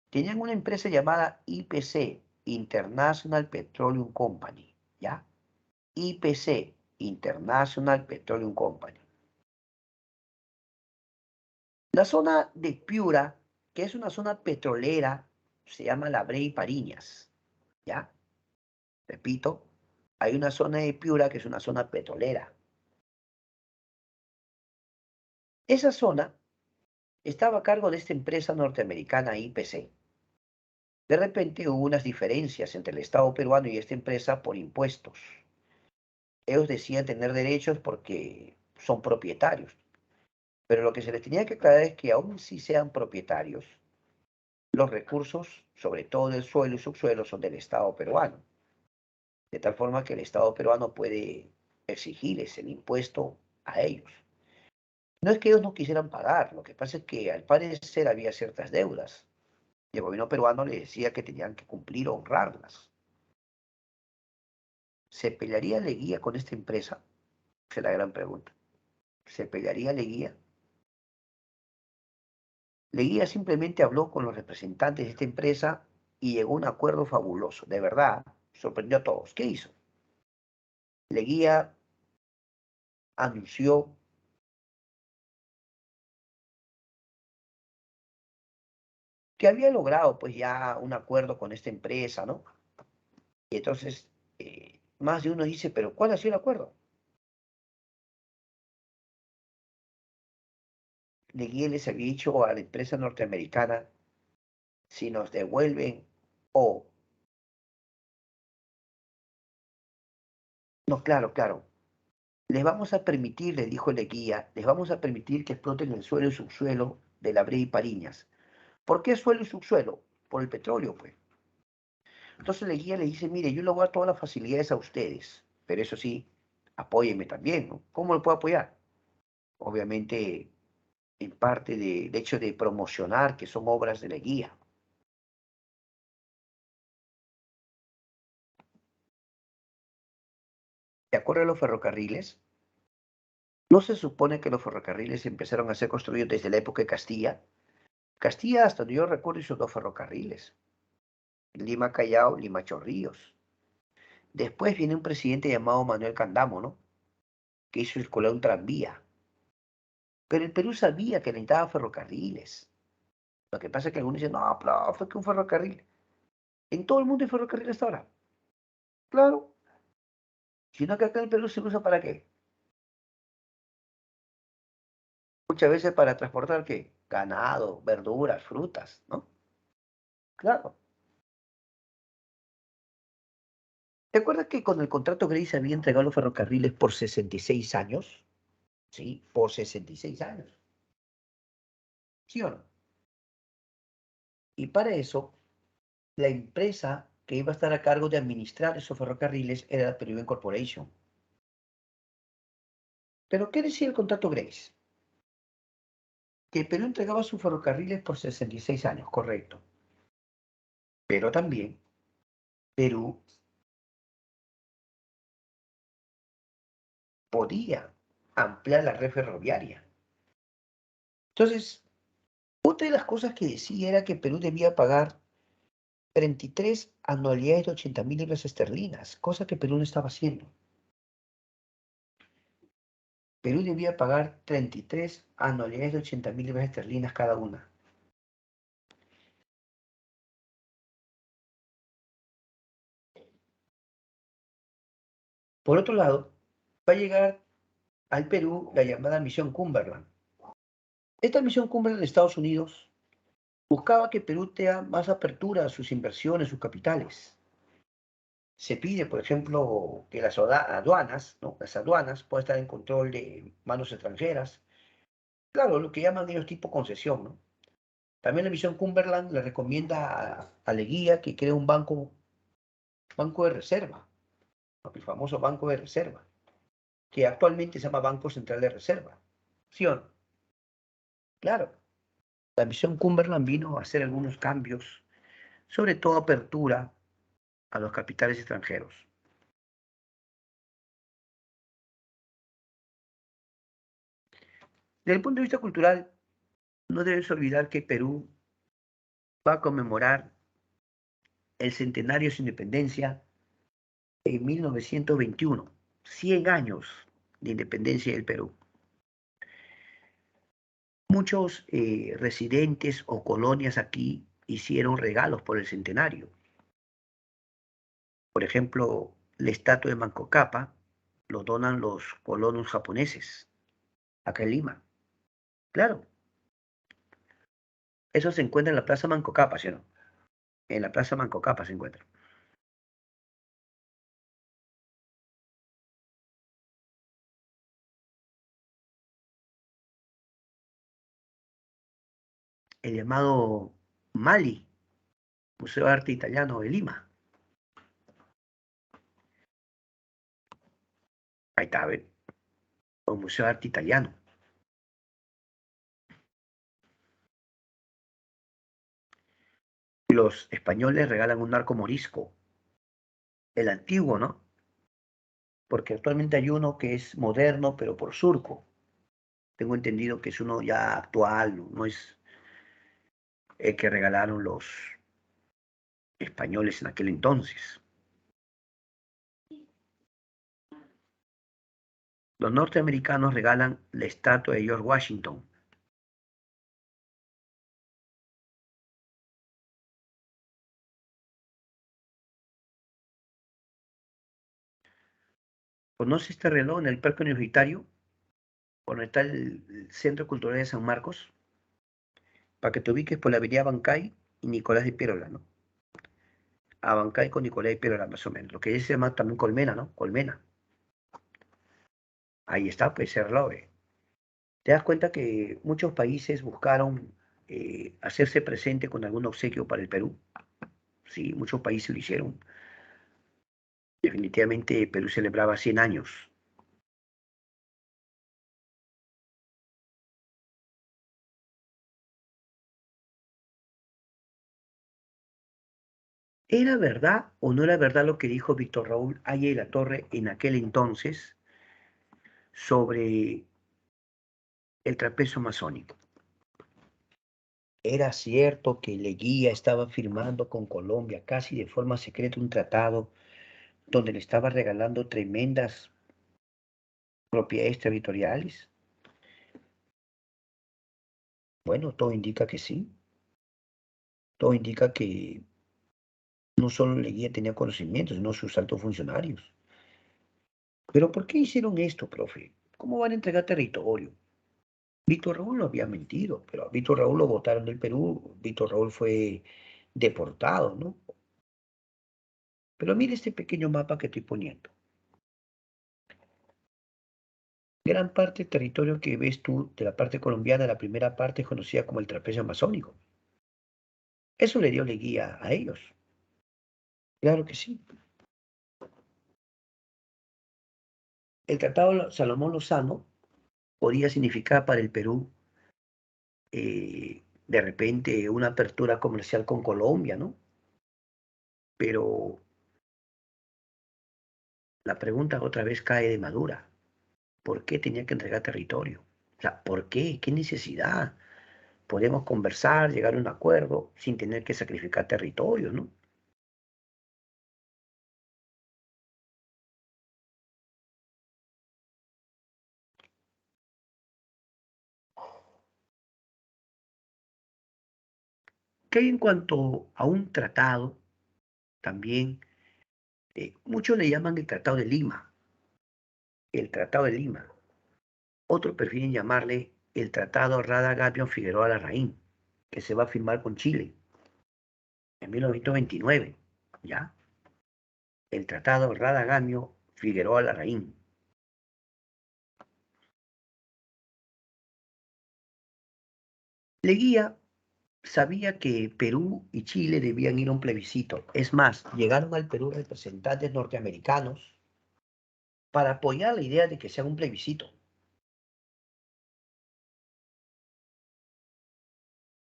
tenían una empresa llamada IPC, International Petroleum Company, ¿ya? IPC, International Petroleum Company. La zona de Piura, que es una zona petrolera, se llama La Brea y Pariñas, ¿ya? Repito, hay una zona de Piura que es una zona petrolera. Esa zona estaba a cargo de esta empresa norteamericana IPC. De repente hubo unas diferencias entre el Estado peruano y esta empresa por impuestos. Ellos decían tener derechos porque son propietarios, pero lo que se les tenía que aclarar es que aun si sean propietarios, los recursos, sobre todo del suelo y subsuelo, son del Estado peruano. De tal forma que el Estado peruano puede exigirles el impuesto a ellos. No es que ellos no quisieran pagar, lo que pasa es que al parecer había ciertas deudas y el gobierno peruano les decía que tenían que cumplir o honrarlas. ¿Se pelearía Leguía con esta empresa? Esa es la gran pregunta. ¿Se pelearía Leguía? Leguía simplemente habló con los representantes de esta empresa y llegó a un acuerdo fabuloso. De verdad, sorprendió a todos. ¿Qué hizo? Leguía anunció que había logrado pues ya un acuerdo con esta empresa, ¿no? Y entonces, más de uno dice, pero ¿cuál ha sido el acuerdo? Leguía les había dicho a la empresa norteamericana, si nos devuelven o... No, claro, claro. Les vamos a permitir, le dijo Leguía, les vamos a permitir que exploten el suelo y subsuelo de la Brea y Pariñas. ¿Por qué suelo y subsuelo? Por el petróleo, pues. Entonces Leguía le dice, mire, yo le voy a dar todas las facilidades a ustedes, pero eso sí, apóyenme también, ¿no? ¿Cómo lo puedo apoyar? Obviamente, en parte del hecho de promocionar que son obras de Leguía. ¿De acuerdo a los ferrocarriles? ¿No se supone que los ferrocarriles empezaron a ser construidos desde la época de Castilla? Castilla, hasta donde yo recuerdo, hizo dos ferrocarriles. Lima Callao, Lima Chorrillos. Después viene un presidente llamado Manuel Candamo, ¿no? Que hizo circular un tranvía. Pero el Perú sabía que necesitaba ferrocarriles. Lo que pasa es que algunos dicen, no, pero fue que un ferrocarril. En todo el mundo hay ferrocarril hasta ahora. Claro. Sino que acá en el Perú se usa para qué. Muchas veces para transportar qué. Ganado, verduras, frutas, ¿no? Claro. ¿Te acuerdas que con el contrato Grey se había entregado los ferrocarriles por 66 años? Sí, por 66 años. ¿Sí o no? Y para eso, la empresa que iba a estar a cargo de administrar esos ferrocarriles era la Peruvian Corporation. ¿Pero qué decía el contrato Grace? Que Perú entregaba sus ferrocarriles por 66 años, correcto. Pero también Perú podía ampliar la red ferroviaria. Entonces, otra de las cosas que decía era que Perú debía pagar 33 anualidades de 80.000 libras esterlinas, cosa que Perú no estaba haciendo. Perú debía pagar 33 anualidades de 80.000 libras esterlinas cada una. Por otro lado, va a llegar al Perú la llamada Misión Cumberland. Esta Misión Cumberland de Estados Unidos buscaba que Perú tenga más apertura a sus inversiones, sus capitales. Se pide, por ejemplo, que las aduanas, ¿no? Las aduanas puedan estar en control de manos extranjeras. Claro, lo que llaman ellos tipo concesión, ¿no? También la misión Cumberland le recomienda a Leguía que cree un banco de reserva, ¿no? El famoso banco de reserva, que actualmente se llama Banco Central de Reserva. ¿Sí o no? Claro, la misión Cumberland vino a hacer algunos cambios, sobre todo apertura a los capitales extranjeros. Desde el punto de vista cultural, no debes olvidar que Perú va a conmemorar el centenario de su independencia en 1921, 100 años de independencia del Perú. Muchos residentes o colonias aquí hicieron regalos por el centenario. Por ejemplo, la estatua de Manco Cápac lo donan los colonos japoneses, acá en Lima. Claro, eso se encuentra en la Plaza Manco Cápac, ¿sí o no? En la Plaza Manco Cápac se encuentra. El llamado MALI, Museo de Arte Italiano de Lima. Ahí está, ¿ven? O Museo de Arte Italiano. Los españoles regalan un arco morisco, el antiguo, ¿no? Porque actualmente hay uno que es moderno, pero por surco. Tengo entendido que es uno ya actual, no es el que regalaron los españoles en aquel entonces. Los norteamericanos regalan la estatua de George Washington. ¿Conoce este reloj en el Parque Universitario? Donde está el Centro Cultural de San Marcos, para que te ubiques por la avenida Bancay y Nicolás de Piérola, ¿no? A Bancay con Nicolás de Piérola, más o menos. Lo que se llama también Colmena, ¿no? Colmena. Ahí está, pues ese reloj. Te das cuenta que muchos países buscaron hacerse presente con algún obsequio para el Perú. Sí, muchos países lo hicieron. Definitivamente Perú celebraba 100 años. ¿Era verdad o no era verdad lo que dijo Víctor Raúl Haya de la Torre en aquel entonces sobre el trapecio masónico? Era cierto que Leguía estaba firmando con Colombia casi de forma secreta un tratado donde le estaba regalando tremendas propiedades territoriales? Bueno, todo indica que sí. Todo indica que no solo Leguía tenía conocimientos, sino sus altos funcionarios. Pero ¿por qué hicieron esto, profe? ¿Cómo van a entregar territorio? Víctor Raúl no había mentido, pero a Víctor Raúl lo votaron del Perú. Víctor Raúl fue deportado, ¿no? Pero mire este pequeño mapa que estoy poniendo. Gran parte del territorio que ves tú de la parte colombiana, la primera parte es conocida como el trapecio amazónico. Eso le dio Leguía a ellos. Claro que sí. El Tratado Salomón Lozano podía significar para el Perú de repente una apertura comercial con Colombia, ¿no? Pero la pregunta otra vez cae de madura. ¿Por qué tenía que entregar territorio? O sea, ¿por qué? ¿Qué necesidad? Podemos conversar, llegar a un acuerdo sin tener que sacrificar territorio, ¿no? ¿Qué hay en cuanto a un tratado? También, muchos le llaman el Tratado de Lima, el Tratado de Lima. Otros prefieren llamarle el Tratado Rada-Gabio Figueroa Larraín, que se va a firmar con Chile en 1929, ¿ya? El Tratado Rada-Gabio Figueroa Larraín. Leguía sabía que Perú y Chile debían ir a un plebiscito. Es más, llegaron al Perú representantes norteamericanos para apoyar la idea de que sea un plebiscito.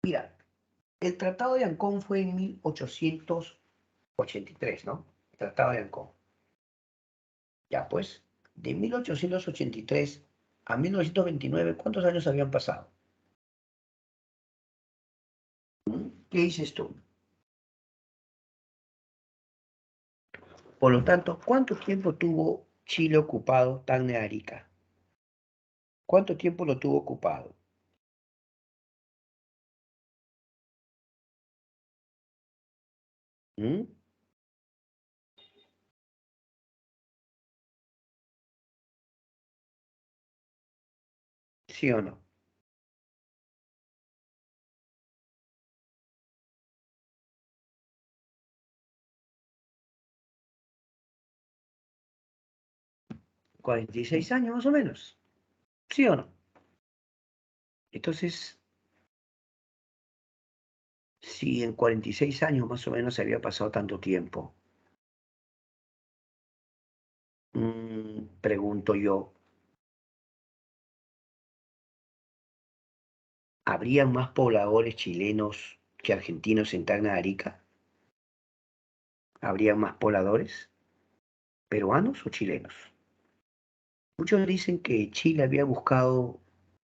Mira, el Tratado de Ancón fue en 1883, ¿no? El Tratado de Ancón. Ya pues, de 1883 a 1929, ¿cuántos años habían pasado? ¿Qué dices tú? Por lo tanto, ¿cuánto tiempo tuvo Chile ocupado Tacna de Arica? ¿Cuánto tiempo lo tuvo ocupado? ¿Mm? ¿Sí o no? 46 años más o menos. ¿Sí o no? Entonces, si en 46 años más o menos se había pasado tanto tiempo, pregunto yo, ¿habrían más pobladores chilenos que argentinos en Tacna de Arica? ¿Habrían más pobladores peruanos o chilenos? Muchos dicen que Chile había buscado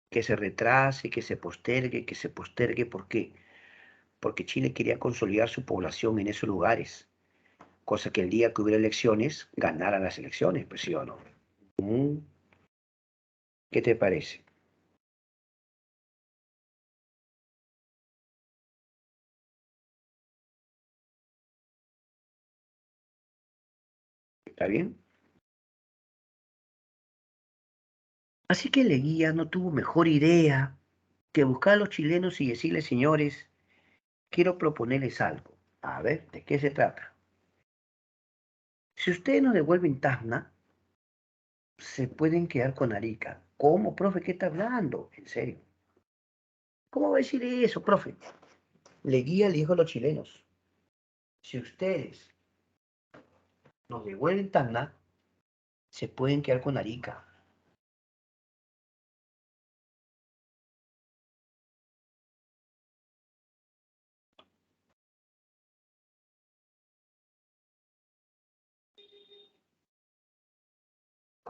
que se retrase, que se postergue, que se postergue. ¿Por qué? Porque Chile quería consolidar su población en esos lugares, cosa que el día que hubiera elecciones, ganaran las elecciones, pues sí o no. Mm, ¿Qué te parece? ¿Está bien? Así que Leguía no tuvo mejor idea que buscar a los chilenos y decirles, señores, quiero proponerles algo. A ver, ¿de qué se trata? Si ustedes nos devuelven Tacna, se pueden quedar con Arica. ¿Cómo, profe? ¿Qué está hablando? En serio. ¿Cómo va a decir eso, profe? Leguía le dijo a los chilenos, si ustedes nos devuelven Tacna, se pueden quedar con Arica.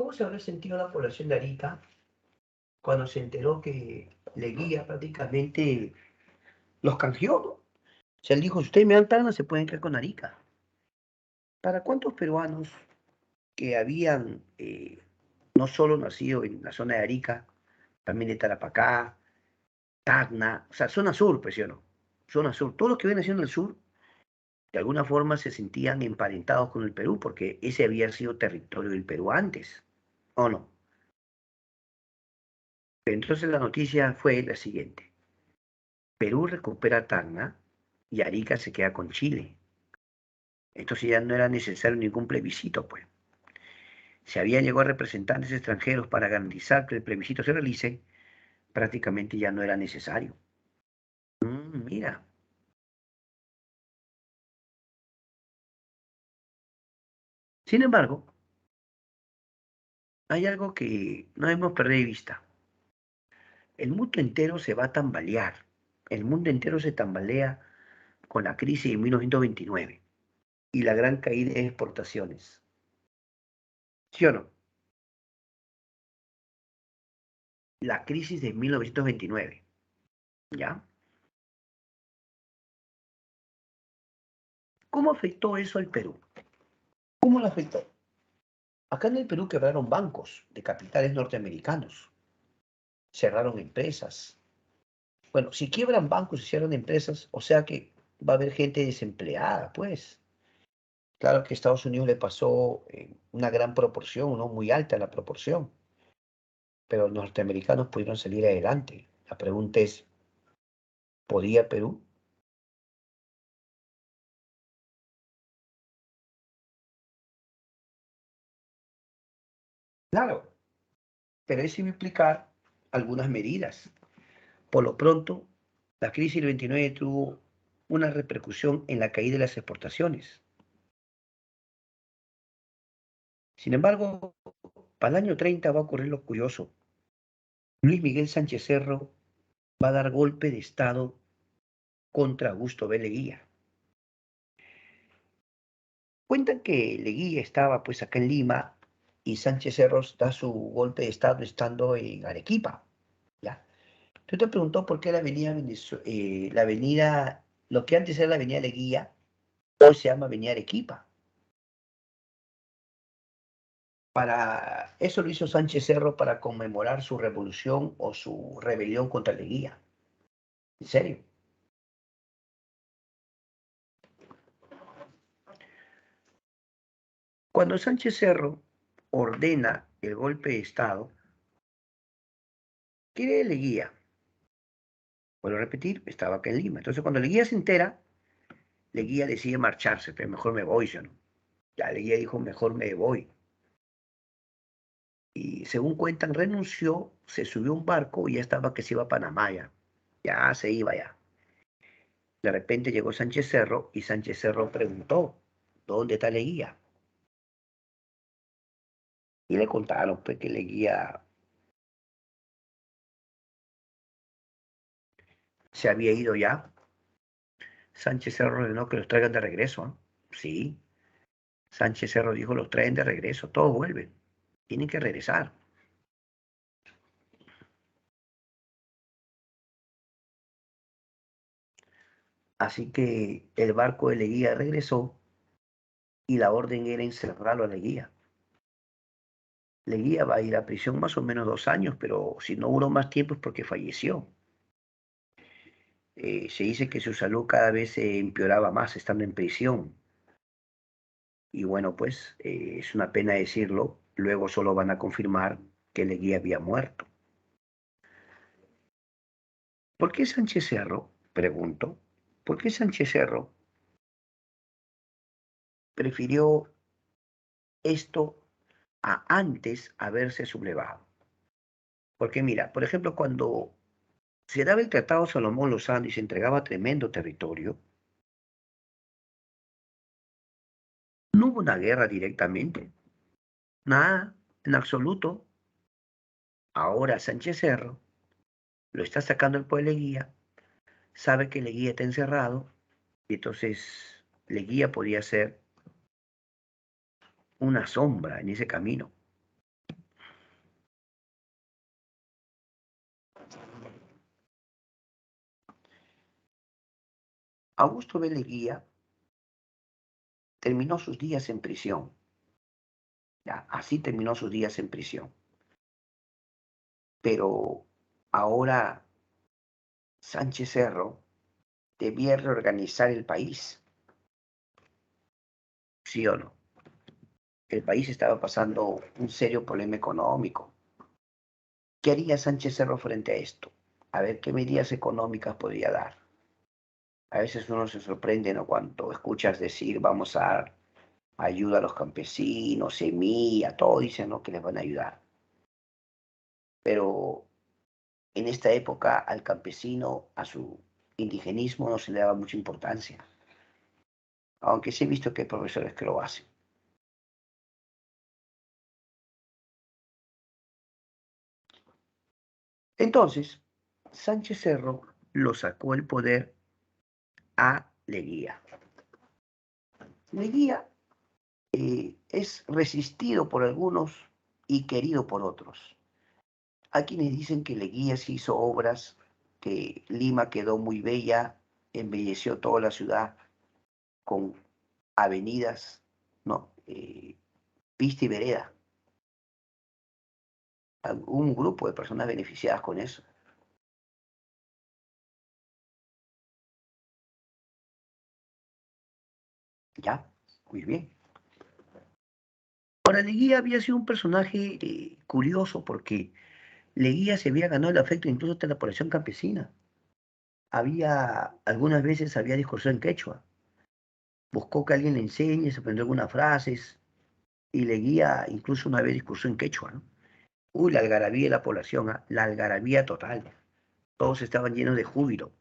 ¿Cómo se habrá sentido la población de Arica cuando se enteró que Leguía prácticamente los canjeó, ¿no? O sea, él dijo, si ustedes me dan Tacna, se pueden quedar con Arica. ¿Para cuántos peruanos que habían no solo nacido en la zona de Arica, también de Tarapacá, Tacna, o sea, zona sur, pues, ¿sí o no? Zona sur. Todos los que vienen haciendo el sur, de alguna forma se sentían emparentados con el Perú, porque ese había sido territorio del Perú antes, ¿o no? Entonces la noticia fue la siguiente. Perú recupera Tacna y Arica se queda con Chile. Entonces ya no era necesario ningún plebiscito, pues. Si habían llegado representantes extranjeros para garantizar que el plebiscito se realice, prácticamente ya no era necesario. Mira, sin embargo, hay algo que no debemos perder de vista. El mundo entero se va a tambalear. El mundo entero se tambalea con la crisis de 1929 y la gran caída de exportaciones. ¿Sí o no? La crisis de 1929, ¿ya? ¿Cómo afectó eso al Perú? ¿Cómo lo afectó? Acá en el Perú quebraron bancos de capitales norteamericanos, cerraron empresas. Bueno, si quiebran bancos y cierran empresas, o sea que va a haber gente desempleada, pues. Claro que a Estados Unidos le pasó una gran proporción, no muy alta la proporción, pero los norteamericanos pudieron salir adelante. La pregunta es, ¿podía Perú? Claro, pero eso iba a implicar algunas medidas. Por lo pronto, la crisis del 29 tuvo una repercusión en la caída de las exportaciones. Sin embargo, para el año 30 va a ocurrir lo curioso. Luis Miguel Sánchez Cerro va a dar golpe de Estado contra Augusto B. Leguía. Cuentan que Leguía estaba pues acá en Lima y Sánchez Cerros da su golpe de Estado estando en Arequipa. ¿Ya? Tú te preguntó por qué la avenida, lo que antes era la avenida Leguía, hoy se llama avenida Arequipa. Para eso lo hizo Sánchez Cerro para conmemorar su revolución o su rebelión contra Leguía. ¿En serio? Cuando Sánchez Cerro ordena el golpe de Estado, quiere Leguía. Vuelvo a repetir, estaba acá en Lima. Entonces, cuando Leguía se entera, Leguía decide marcharse, pero mejor me voy, yo no. Ya Leguía dijo, mejor me voy. Y según cuentan, renunció, se subió a un barco y ya estaba que se iba a Panamá ya. Ya se iba ya. De repente llegó Sánchez Cerro y Sánchez Cerro preguntó, ¿dónde está Leguía? Y le contaron pues que Leguía se había ido ya. Sánchez Cerro ordenó que los traigan de regreso, ¿no? Sí. Sánchez Cerro dijo, los traen de regreso, todos vuelven. Tienen que regresar. Así que el barco de Leguía regresó y la orden era encerrarlo a Leguía. Leguía va a ir a prisión más o menos 2 años, pero si no duró más tiempo es porque falleció. Se dice que su salud cada vez se empeoraba más estando en prisión. Y bueno, pues es una pena decirlo, luego solo van a confirmar que Leguía había muerto. ¿Por qué Sánchez Cerro? Pregunto. ¿Por qué Sánchez Cerro prefirió esto a antes haberse sublevado? Porque mira, por ejemplo, cuando se daba el Tratado Salomón Lozano y se entregaba tremendo territorio, no hubo una guerra directamente, nada, en absoluto. Ahora Sánchez Cerro lo está sacando el pueblo de Leguía, sabe que Leguía está encerrado, y entonces Leguía podía ser una sombra en ese camino. Augusto B. Leguía terminó sus días en prisión Ya, así terminó sus días en prisión. Pero ahora Sánchez Cerro debía reorganizar el país, ¿sí o no? El país estaba pasando un serio problema económico. ¿Qué haría Sánchez Cerro frente a esto? A ver qué medidas económicas podría dar. A veces uno se sorprende, ¿no? Cuando escuchas decir vamos a dar ayuda a los campesinos, semilla, todo dicen, ¿no? Que les van a ayudar. Pero en esta época al campesino, a su indigenismo no se le daba mucha importancia, aunque sí he visto que hay profesores que lo hacen. Entonces, Sánchez Cerro lo sacó el poder a Leguía. Leguía es resistido por algunos y querido por otros. Hay quienes dicen que Leguía se hizo obras, que Lima quedó muy bella, embelleció toda la ciudad con avenidas, ¿no? Pista y vereda. Un grupo de personas beneficiadas con eso. Ya, muy bien. Ahora, Leguía había sido un personaje curioso porque Leguía se había ganado el afecto incluso de la población campesina. Algunas veces había discurso en quechua. Buscó que alguien le enseñe, se aprendió algunas frases y Leguía incluso una vez discursó en quechua, ¿no? Uy, la algarabía de la población, ¿ah? La algarabía total. Todos estaban llenos de júbilo,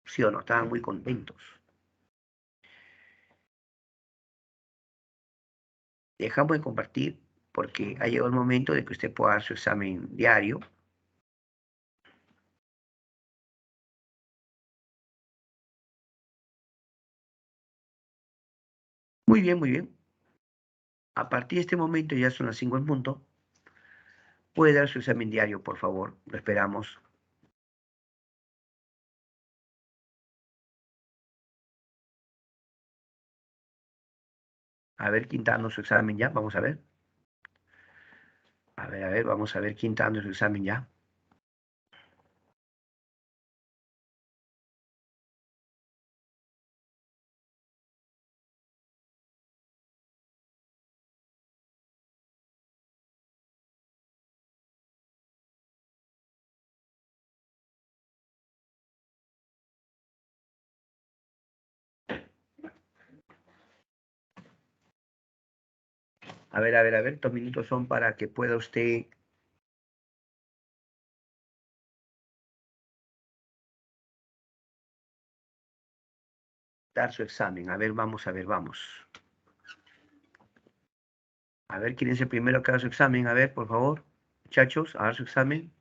sí o no, estaban muy contentos. Dejamos de compartir porque ha llegado el momento de que usted pueda dar su examen diario. Muy bien, muy bien. A partir de este momento, ya son las 5 en punto, puede dar su examen diario, por favor. Lo esperamos. A ver, quién está dando su examen ya. Vamos a ver. A ver, vamos a ver quién está dando su examen ya. A ver. Estos minutos son para que pueda usted dar su examen. A ver, vamos, a ver, vamos. A ver, ¿quién es el primero que haga su examen? A ver, por favor, muchachos, a dar su examen.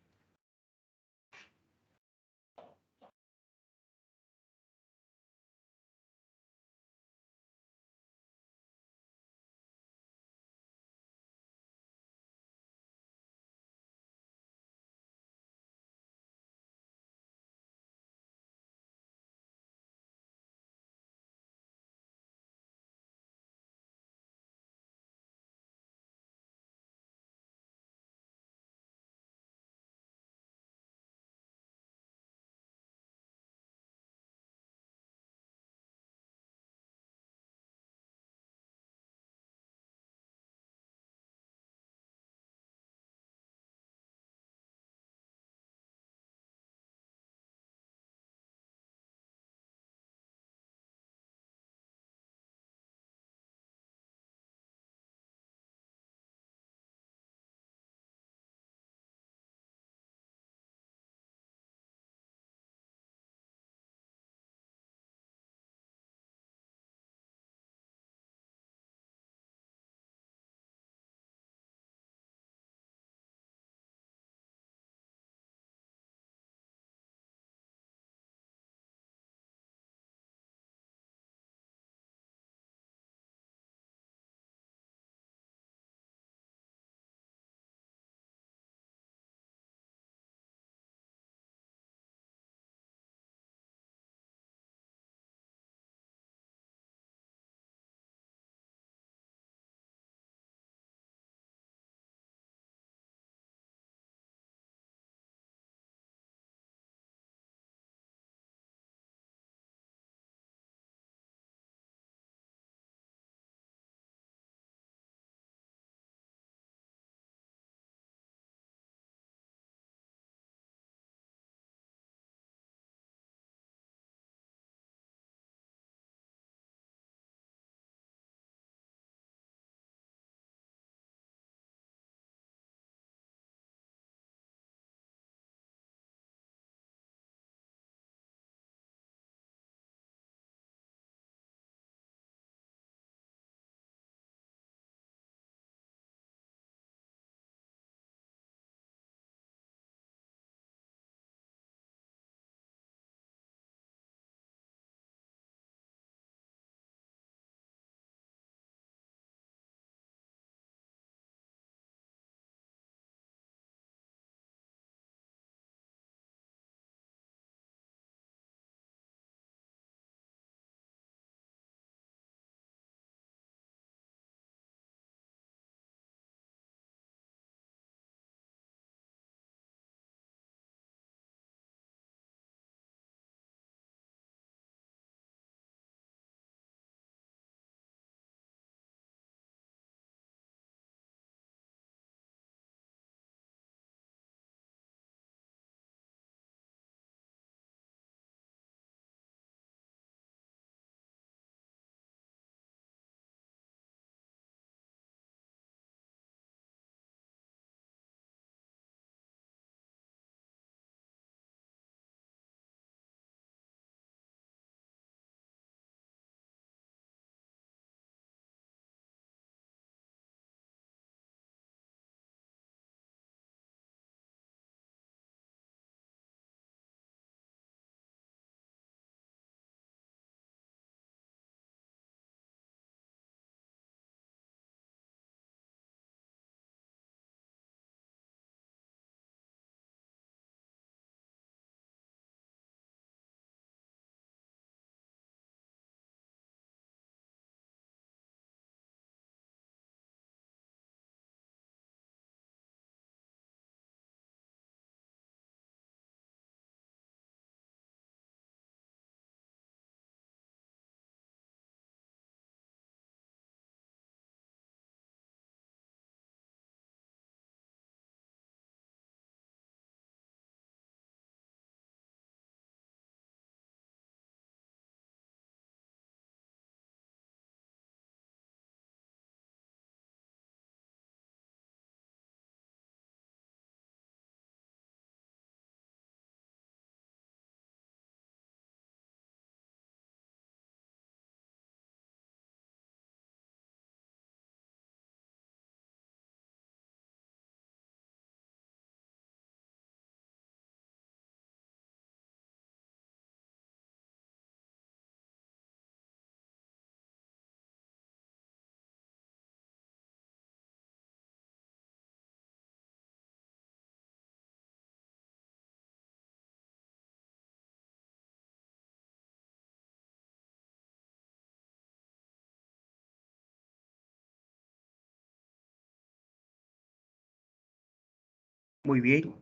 Muy bien.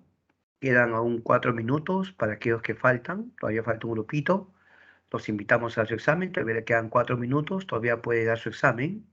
Quedan aún 4 minutos para aquellos que faltan. Todavía falta un grupito. Los invitamos a su examen. Todavía le quedan 4 minutos. Todavía puede dar su examen.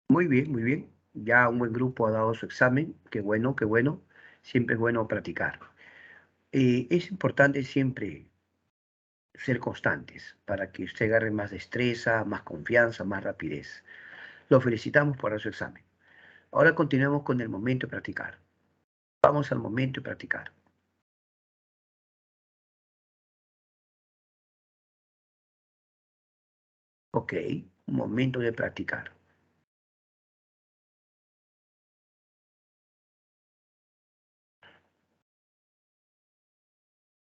Muy bien, muy bien. Ya un buen grupo ha dado su examen. Qué bueno, qué bueno. Siempre es bueno practicar. Es importante siempre ser constantes para que usted agarre más destreza, más confianza, más rapidez. Lo felicitamos por su examen. Ahora continuemos con el momento de practicar. Vamos al momento de practicar. Ok, un momento de practicar.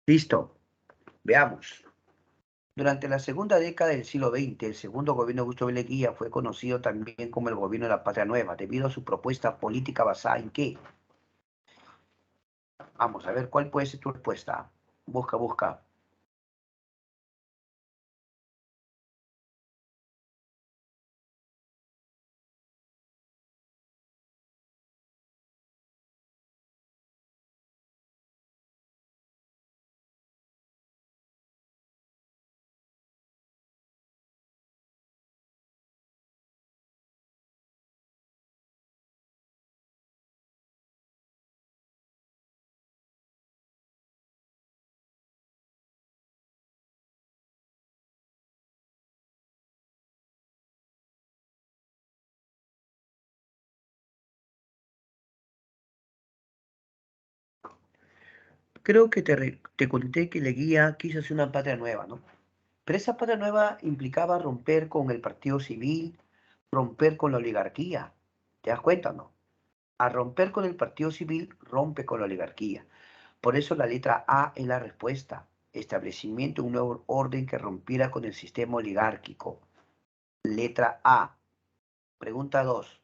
Listo. Veamos. Durante la segunda década del siglo XX, el segundo gobierno de Augusto B. Leguía fue conocido también como el gobierno de la Patria Nueva, debido a su propuesta política basada en qué. Vamos a ver cuál puede ser tu respuesta. Busca, busca. Creo que te conté que Leguía quiso hacer una patria nueva, ¿no? Pero esa patria nueva implicaba romper con el partido civil, romper con la oligarquía. ¿Te das cuenta o no? Al romper con el partido civil, rompe con la oligarquía. Por eso la letra A es la respuesta. Establecimiento de un nuevo orden que rompiera con el sistema oligárquico. Letra A. Pregunta 2.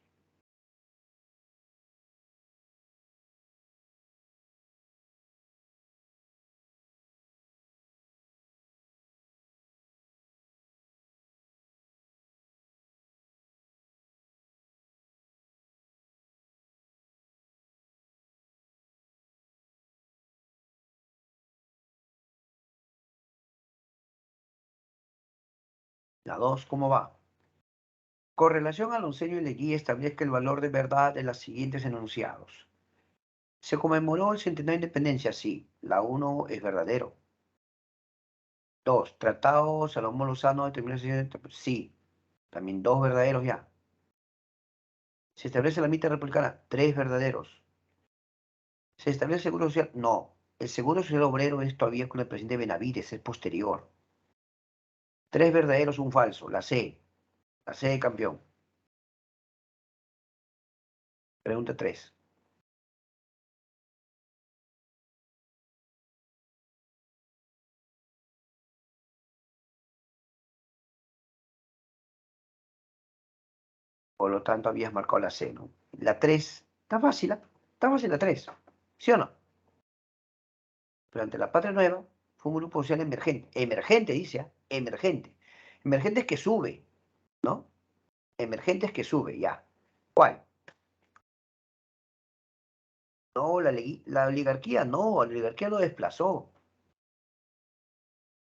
La 2, ¿cómo va? Con relación a Lonceño y Leguía establezca el valor de verdad de los siguientes enunciados. Se conmemoró el centenario de independencia, sí. La 1 es verdadero. 2. Tratado Salomón Lozano de 1960, sí. También 2 verdaderos ya. Se establece la mitad republicana, 3 verdaderos. ¿Se establece el seguro social? No. El seguro social obrero es todavía con el presidente Benavides, es posterior. 3 verdaderos, un falso. La C. La C de campeón. Pregunta 3. Por lo tanto, habías marcado la C, ¿no? La 3. Está fácil, ¿eh? Está fácil la 3. ¿Sí o no? Durante la Patria Nueva fue un grupo social emergente. Emergente, dice, ¿eh? Emergente. Emergente es que sube, ¿no? Emergente es que sube, ya. ¿Cuál? No, la oligarquía no, la oligarquía lo desplazó.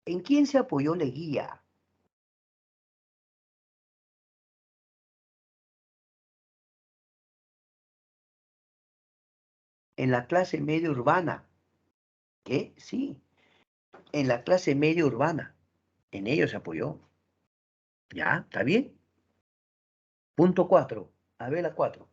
¿En quién se apoyó Leguía? En la clase media urbana. ¿Qué? Sí, en la clase media urbana. En ellos se apoyó. ¿Ya? ¿Está bien? Punto 4. A ver la 4.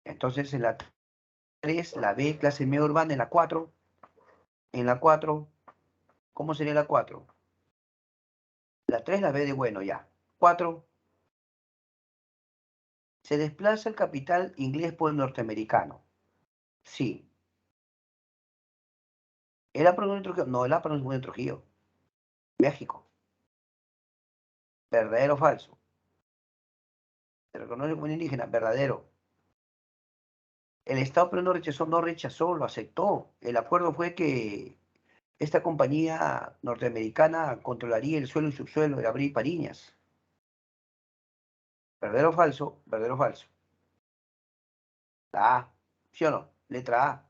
Entonces en la 3, la B, clase media urbana, en la 4. En la 4, ¿cómo sería la 4? La 3 la B de bueno, ya. 4. Se desplaza el capital inglés por el norteamericano. Sí. ¿El APRO no Trujillo? No, el APRO no es en Trujillo. México. ¿Verdadero o falso? Se reconoce como un indígena. Verdadero. El Estado pero no rechazó, lo aceptó. El acuerdo fue que esta compañía norteamericana controlaría el suelo y subsuelo de Abril Pariñas. ¿Verdadero o falso? ¿Verdadero o falso? La A. ¿Sí o no? Letra A.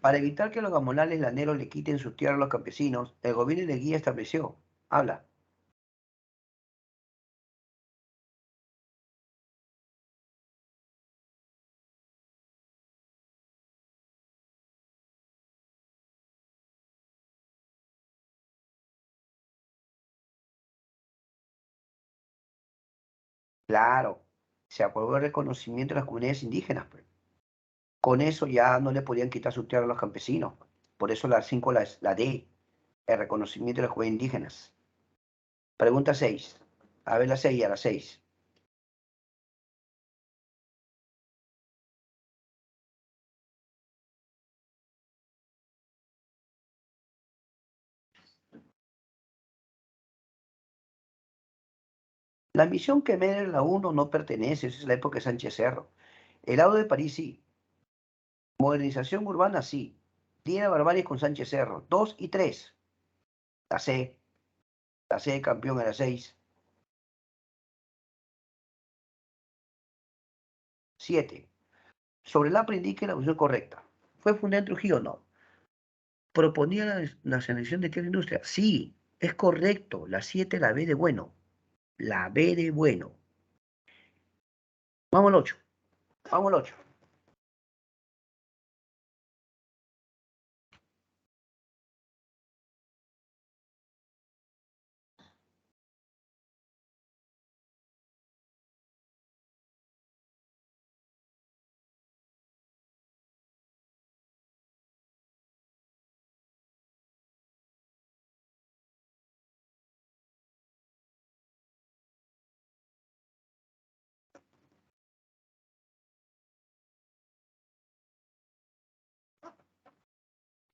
Para evitar que los gamonales laneros le quiten su tierra a los campesinos, el gobierno de Guía estableció. Habla. Claro, se aprobó el reconocimiento de las comunidades indígenas, pues. Con eso ya no le podían quitar su tierra a los campesinos. Por eso la 5, la D, el reconocimiento de las comunidades indígenas. Pregunta 6. A ver la 6, a la 6. La misión que Quemer, la 1, no pertenece, esa es la época de Sánchez Cerro. El lado de París sí. Modernización urbana sí. Tiene barbarie con Sánchez Cerro. 2 y 3. La C. La C, campeón a la 6. 7. Sobre el APRA indique la opción correcta. ¿Fue fundada en Trujillo o no? ¿Proponía la nacionalización de qué industria? Sí, es correcto. La 7, la B de bueno. La B de bueno. Vamos al 8. Vamos al 8.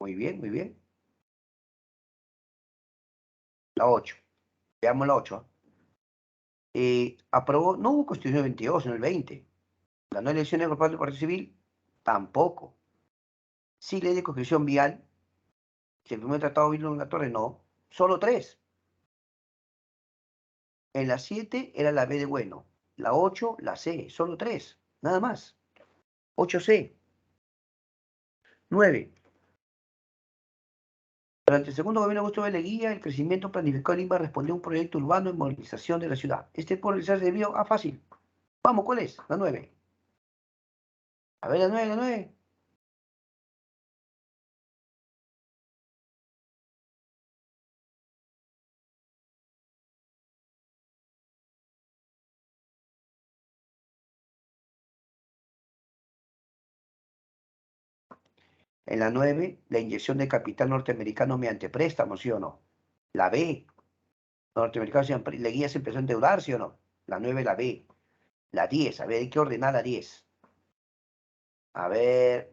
Muy bien, muy bien. La 8. Veamos la 8. Aprobó, no hubo constitución el 22, en el 20. Ganó elecciones por parte del Partido Civil, tampoco. Sí, ley de construcción vial, si el primer tratado vino en la torre, no. Solo 3. En la 7 era la B de bueno. La 8, la C, solo 3. Nada más. 8C. 9. Durante el segundo gobierno de Augusto B. Leguía, el crecimiento planificado de Lima respondió a un proyecto urbano de modernización de la ciudad. Este por realizarse debió a fácil. Vamos, ¿cuál es? La 9. A ver, la 9, la 9. En la 9, la inyección de capital norteamericano mediante préstamos, ¿sí o no? La B, norteamericano, Leguía se empezó a endeudar, ¿sí o no? La 9, la B. La 10, a ver, hay que ordenar la 10. A ver.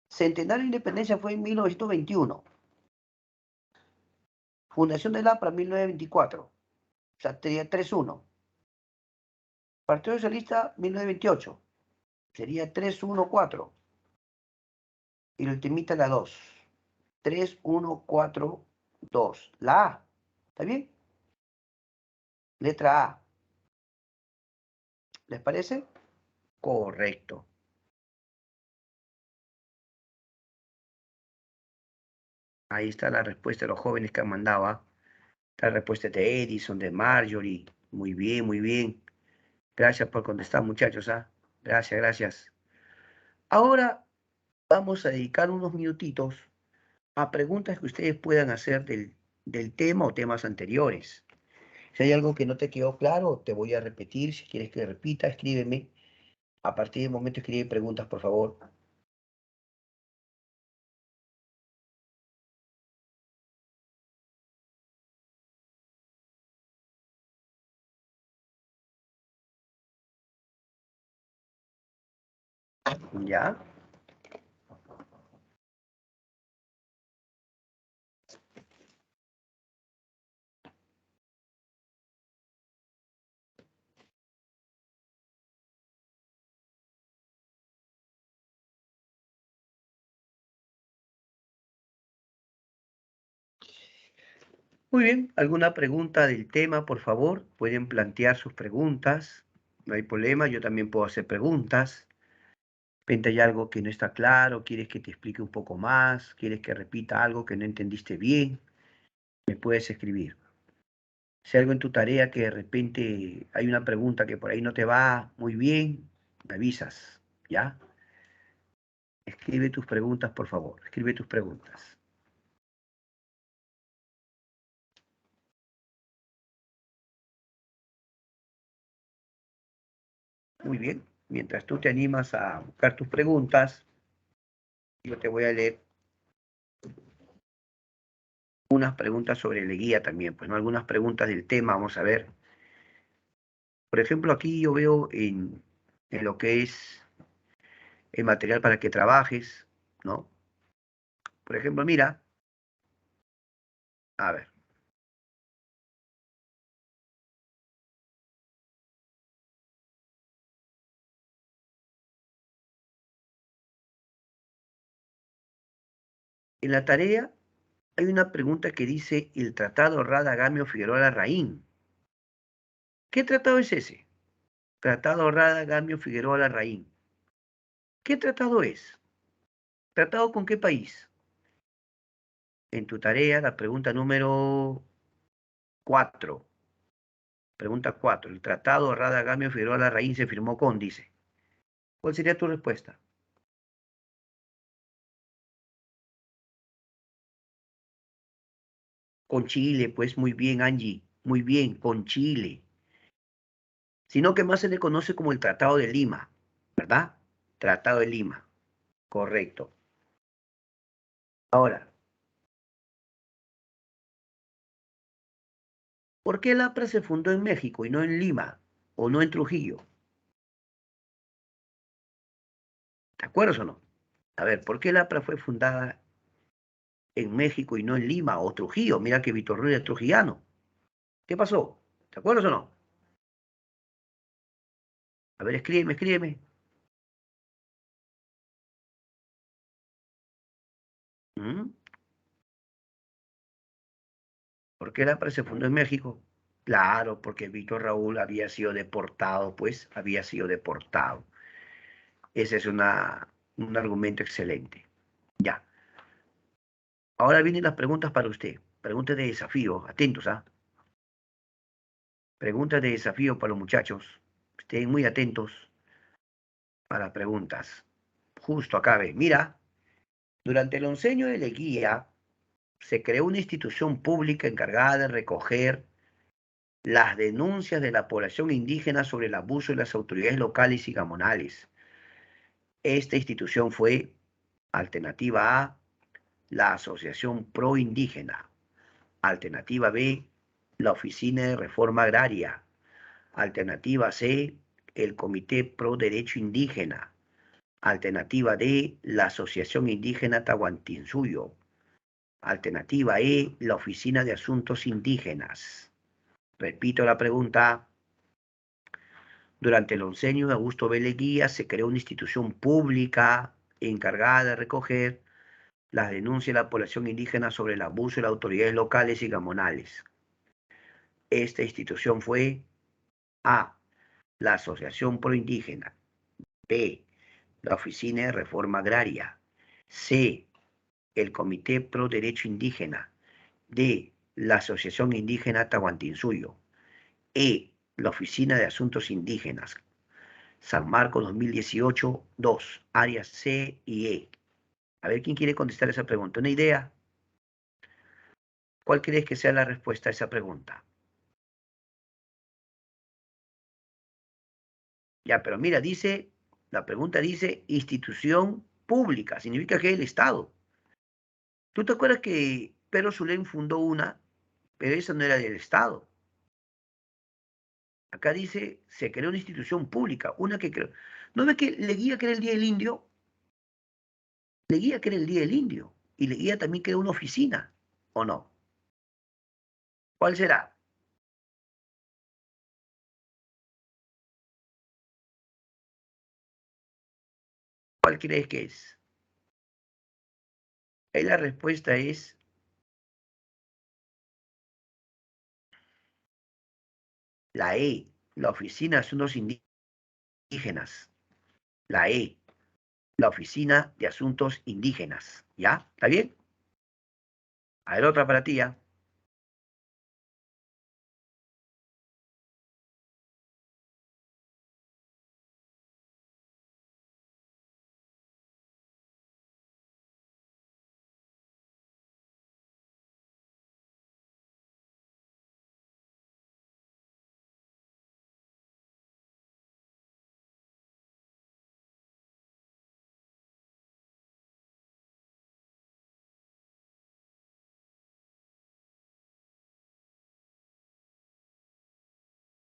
Centenario de Independencia fue en 1921. Fundación del APRA, 1924. O sea, sería 3-1. Partido Socialista, 1928. Sería 3-1-4. Y lo ultimita la 2. 3-1-4-2. La A. ¿Está bien? Letra A. ¿Les parece? Correcto. Ahí está la respuesta de los jóvenes que han mandado. ¿Ah? La respuesta de Edison, de Marjorie. Muy bien, muy bien. Gracias por contestar, muchachos. ¿Ah? Gracias, gracias. Ahora vamos a dedicar unos minutitos a preguntas que ustedes puedan hacer del tema o temas anteriores. Si hay algo que no te quedó claro, te voy a repetir. Si quieres que repita, escríbeme. A partir del momento escribe preguntas, por favor. ¿Ya? Muy bien. ¿Alguna pregunta del tema, por favor? Pueden plantear sus preguntas. No hay problema. Yo también puedo hacer preguntas. Repente hay algo que no está claro, quieres que te explique un poco más, quieres que repita algo que no entendiste bien, me puedes escribir. Si hay algo en tu tarea que de repente hay una pregunta que por ahí no te va muy bien, me avisas, ¿ya? Escribe tus preguntas, por favor, escribe tus preguntas. Muy bien. Mientras tú te animas a buscar tus preguntas, yo te voy a leer unas preguntas sobre Leguía también, pues, ¿no? Algunas preguntas del tema, vamos a ver. Por ejemplo, aquí yo veo en lo que es el material para que trabajes, ¿no? Por ejemplo, mira, a ver, en la tarea hay una pregunta que dice el Tratado Rada-Gamio Figueroa Larraín. ¿Qué tratado es ese? Tratado Rada-Gamio Figueroa Larraín. ¿Qué tratado es? ¿Tratado con qué país? En tu tarea, la pregunta número 4. Pregunta 4. El Tratado Rada-Gamio Figueroa Larraín se firmó con, dice. ¿Cuál sería tu respuesta? Con Chile, pues muy bien, Angie. Muy bien, con Chile. Sino que más se le conoce como el Tratado de Lima, ¿verdad? Tratado de Lima. Correcto. Ahora, ¿por qué el APRA se fundó en México y no en Lima o no en Trujillo? ¿Te acuerdas o no? A ver, ¿por qué el APRA fue fundada en México y no en Lima o Trujillo? Mira que Víctor Ruiz es trujillano. ¿Qué pasó? ¿Te acuerdas o no? A ver, escríbeme, escríbeme. ¿Mm? ¿Por qué el APRA se fundó en México? Claro, porque Víctor Raúl había sido deportado, pues había sido deportado. Ese es un argumento excelente. Ya. Ahora vienen las preguntas para usted. Preguntas de desafío. Atentos, ¿ah? Preguntas de desafío para los muchachos. Estén muy atentos para preguntas. Justo acá ve. Mira, durante el oncenio de Leguía se creó una institución pública encargada de recoger las denuncias de la población indígena sobre el abuso de las autoridades locales y gamonales. Esta institución fue, alternativa A, la Asociación Pro Indígena. Alternativa B, la Oficina de Reforma Agraria. Alternativa C, el Comité Pro Derecho Indígena. Alternativa D, la Asociación Indígena Tahuantinsuyo. Alternativa E, la Oficina de Asuntos Indígenas. Repito la pregunta. Durante el oncenio de Augusto B. Leguía se creó una institución pública encargada de recoger las denuncias de la población indígena sobre el abuso de las autoridades locales y gamonales. Esta institución fue A, la Asociación Proindígena; B, la Oficina de Reforma Agraria; C, el Comité Pro Derecho Indígena; D, la Asociación Indígena Tahuantinsuyo; E, la Oficina de Asuntos Indígenas. San Marcos 2018, 2, áreas C y E. A ver quién quiere contestar esa pregunta. ¿Una idea? ¿Cuál crees que sea la respuesta a esa pregunta? Ya, pero mira, dice, la pregunta dice institución pública, significa que es el Estado. ¿Tú te acuerdas que Pedro Zulem fundó una, pero esa no era del Estado? Acá dice, se creó una institución pública, una que creó. ¿No ves que Leguía crea el Día del Indio? Leguía crea el Día del Indio. Y Leguía también crea una oficina, ¿o no? ¿Cuál será? ¿Cuál crees que es? Ahí la respuesta es la E, la Oficina de Asuntos Indígenas. La E, la Oficina de Asuntos Indígenas. ¿Ya? ¿Está bien? A ver, otra para ti, ¿ya?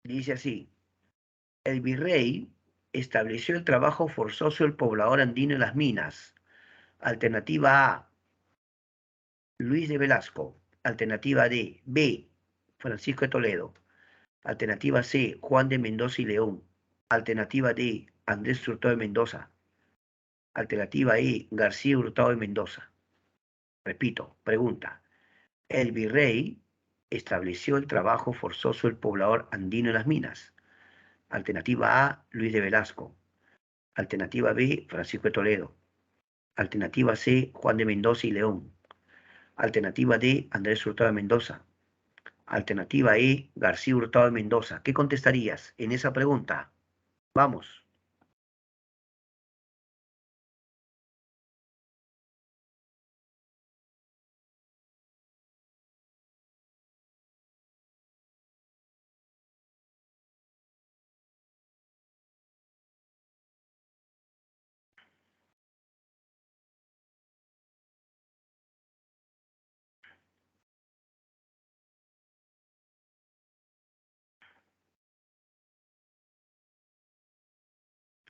Dice así, el virrey estableció el trabajo forzoso del poblador andino en las minas. Alternativa A, Luis de Velasco. Alternativa D, B, Francisco de Toledo. Alternativa C, Juan de Mendoza y León. Alternativa D, Andrés Hurtado de Mendoza. Alternativa E, García Hurtado de Mendoza. Repito, pregunta. El virrey estableció el trabajo forzoso del poblador andino en las minas. Alternativa A, Luis de Velasco. Alternativa B, Francisco de Toledo. Alternativa C, Juan de Mendoza y León. Alternativa D, Andrés Hurtado de Mendoza. Alternativa E, García Hurtado de Mendoza. ¿Qué contestarías en esa pregunta? Vamos.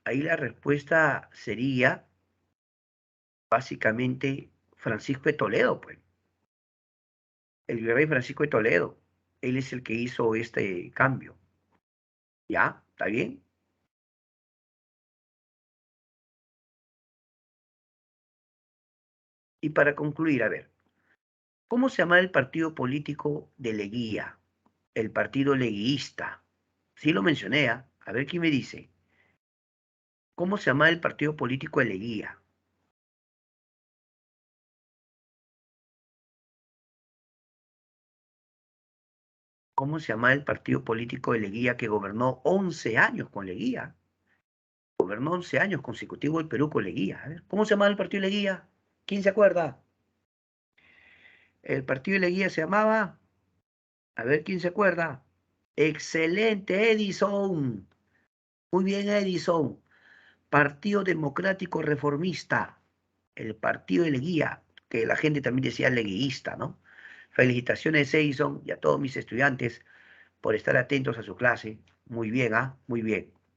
Ahí la respuesta sería básicamente Francisco de Toledo, pues. El virrey Francisco de Toledo. Él es el que hizo este cambio. ¿Ya? ¿Está bien? Y para concluir, a ver, ¿cómo se llama el partido político de Leguía? El partido leguista. Sí lo mencioné, ¿ah? A ver quién me dice. ¿Cómo se llama el partido político de Leguía? ¿Cómo se llama el partido político de Leguía que gobernó 11 años con Leguía? Gobernó 11 años consecutivos el Perú con Leguía. A ver, ¿cómo se llama el partido de Leguía? ¿Quién se acuerda? El partido de Leguía se llamaba, a ver quién se acuerda. Excelente, Edison. Muy bien, Edison. Partido Democrático Reformista. El partido de Leguía, que la gente también decía leguista, ¿no? Felicitaciones, Edison, y a todos mis estudiantes por estar atentos a su clase. Muy bien, ¿ah? Muy bien.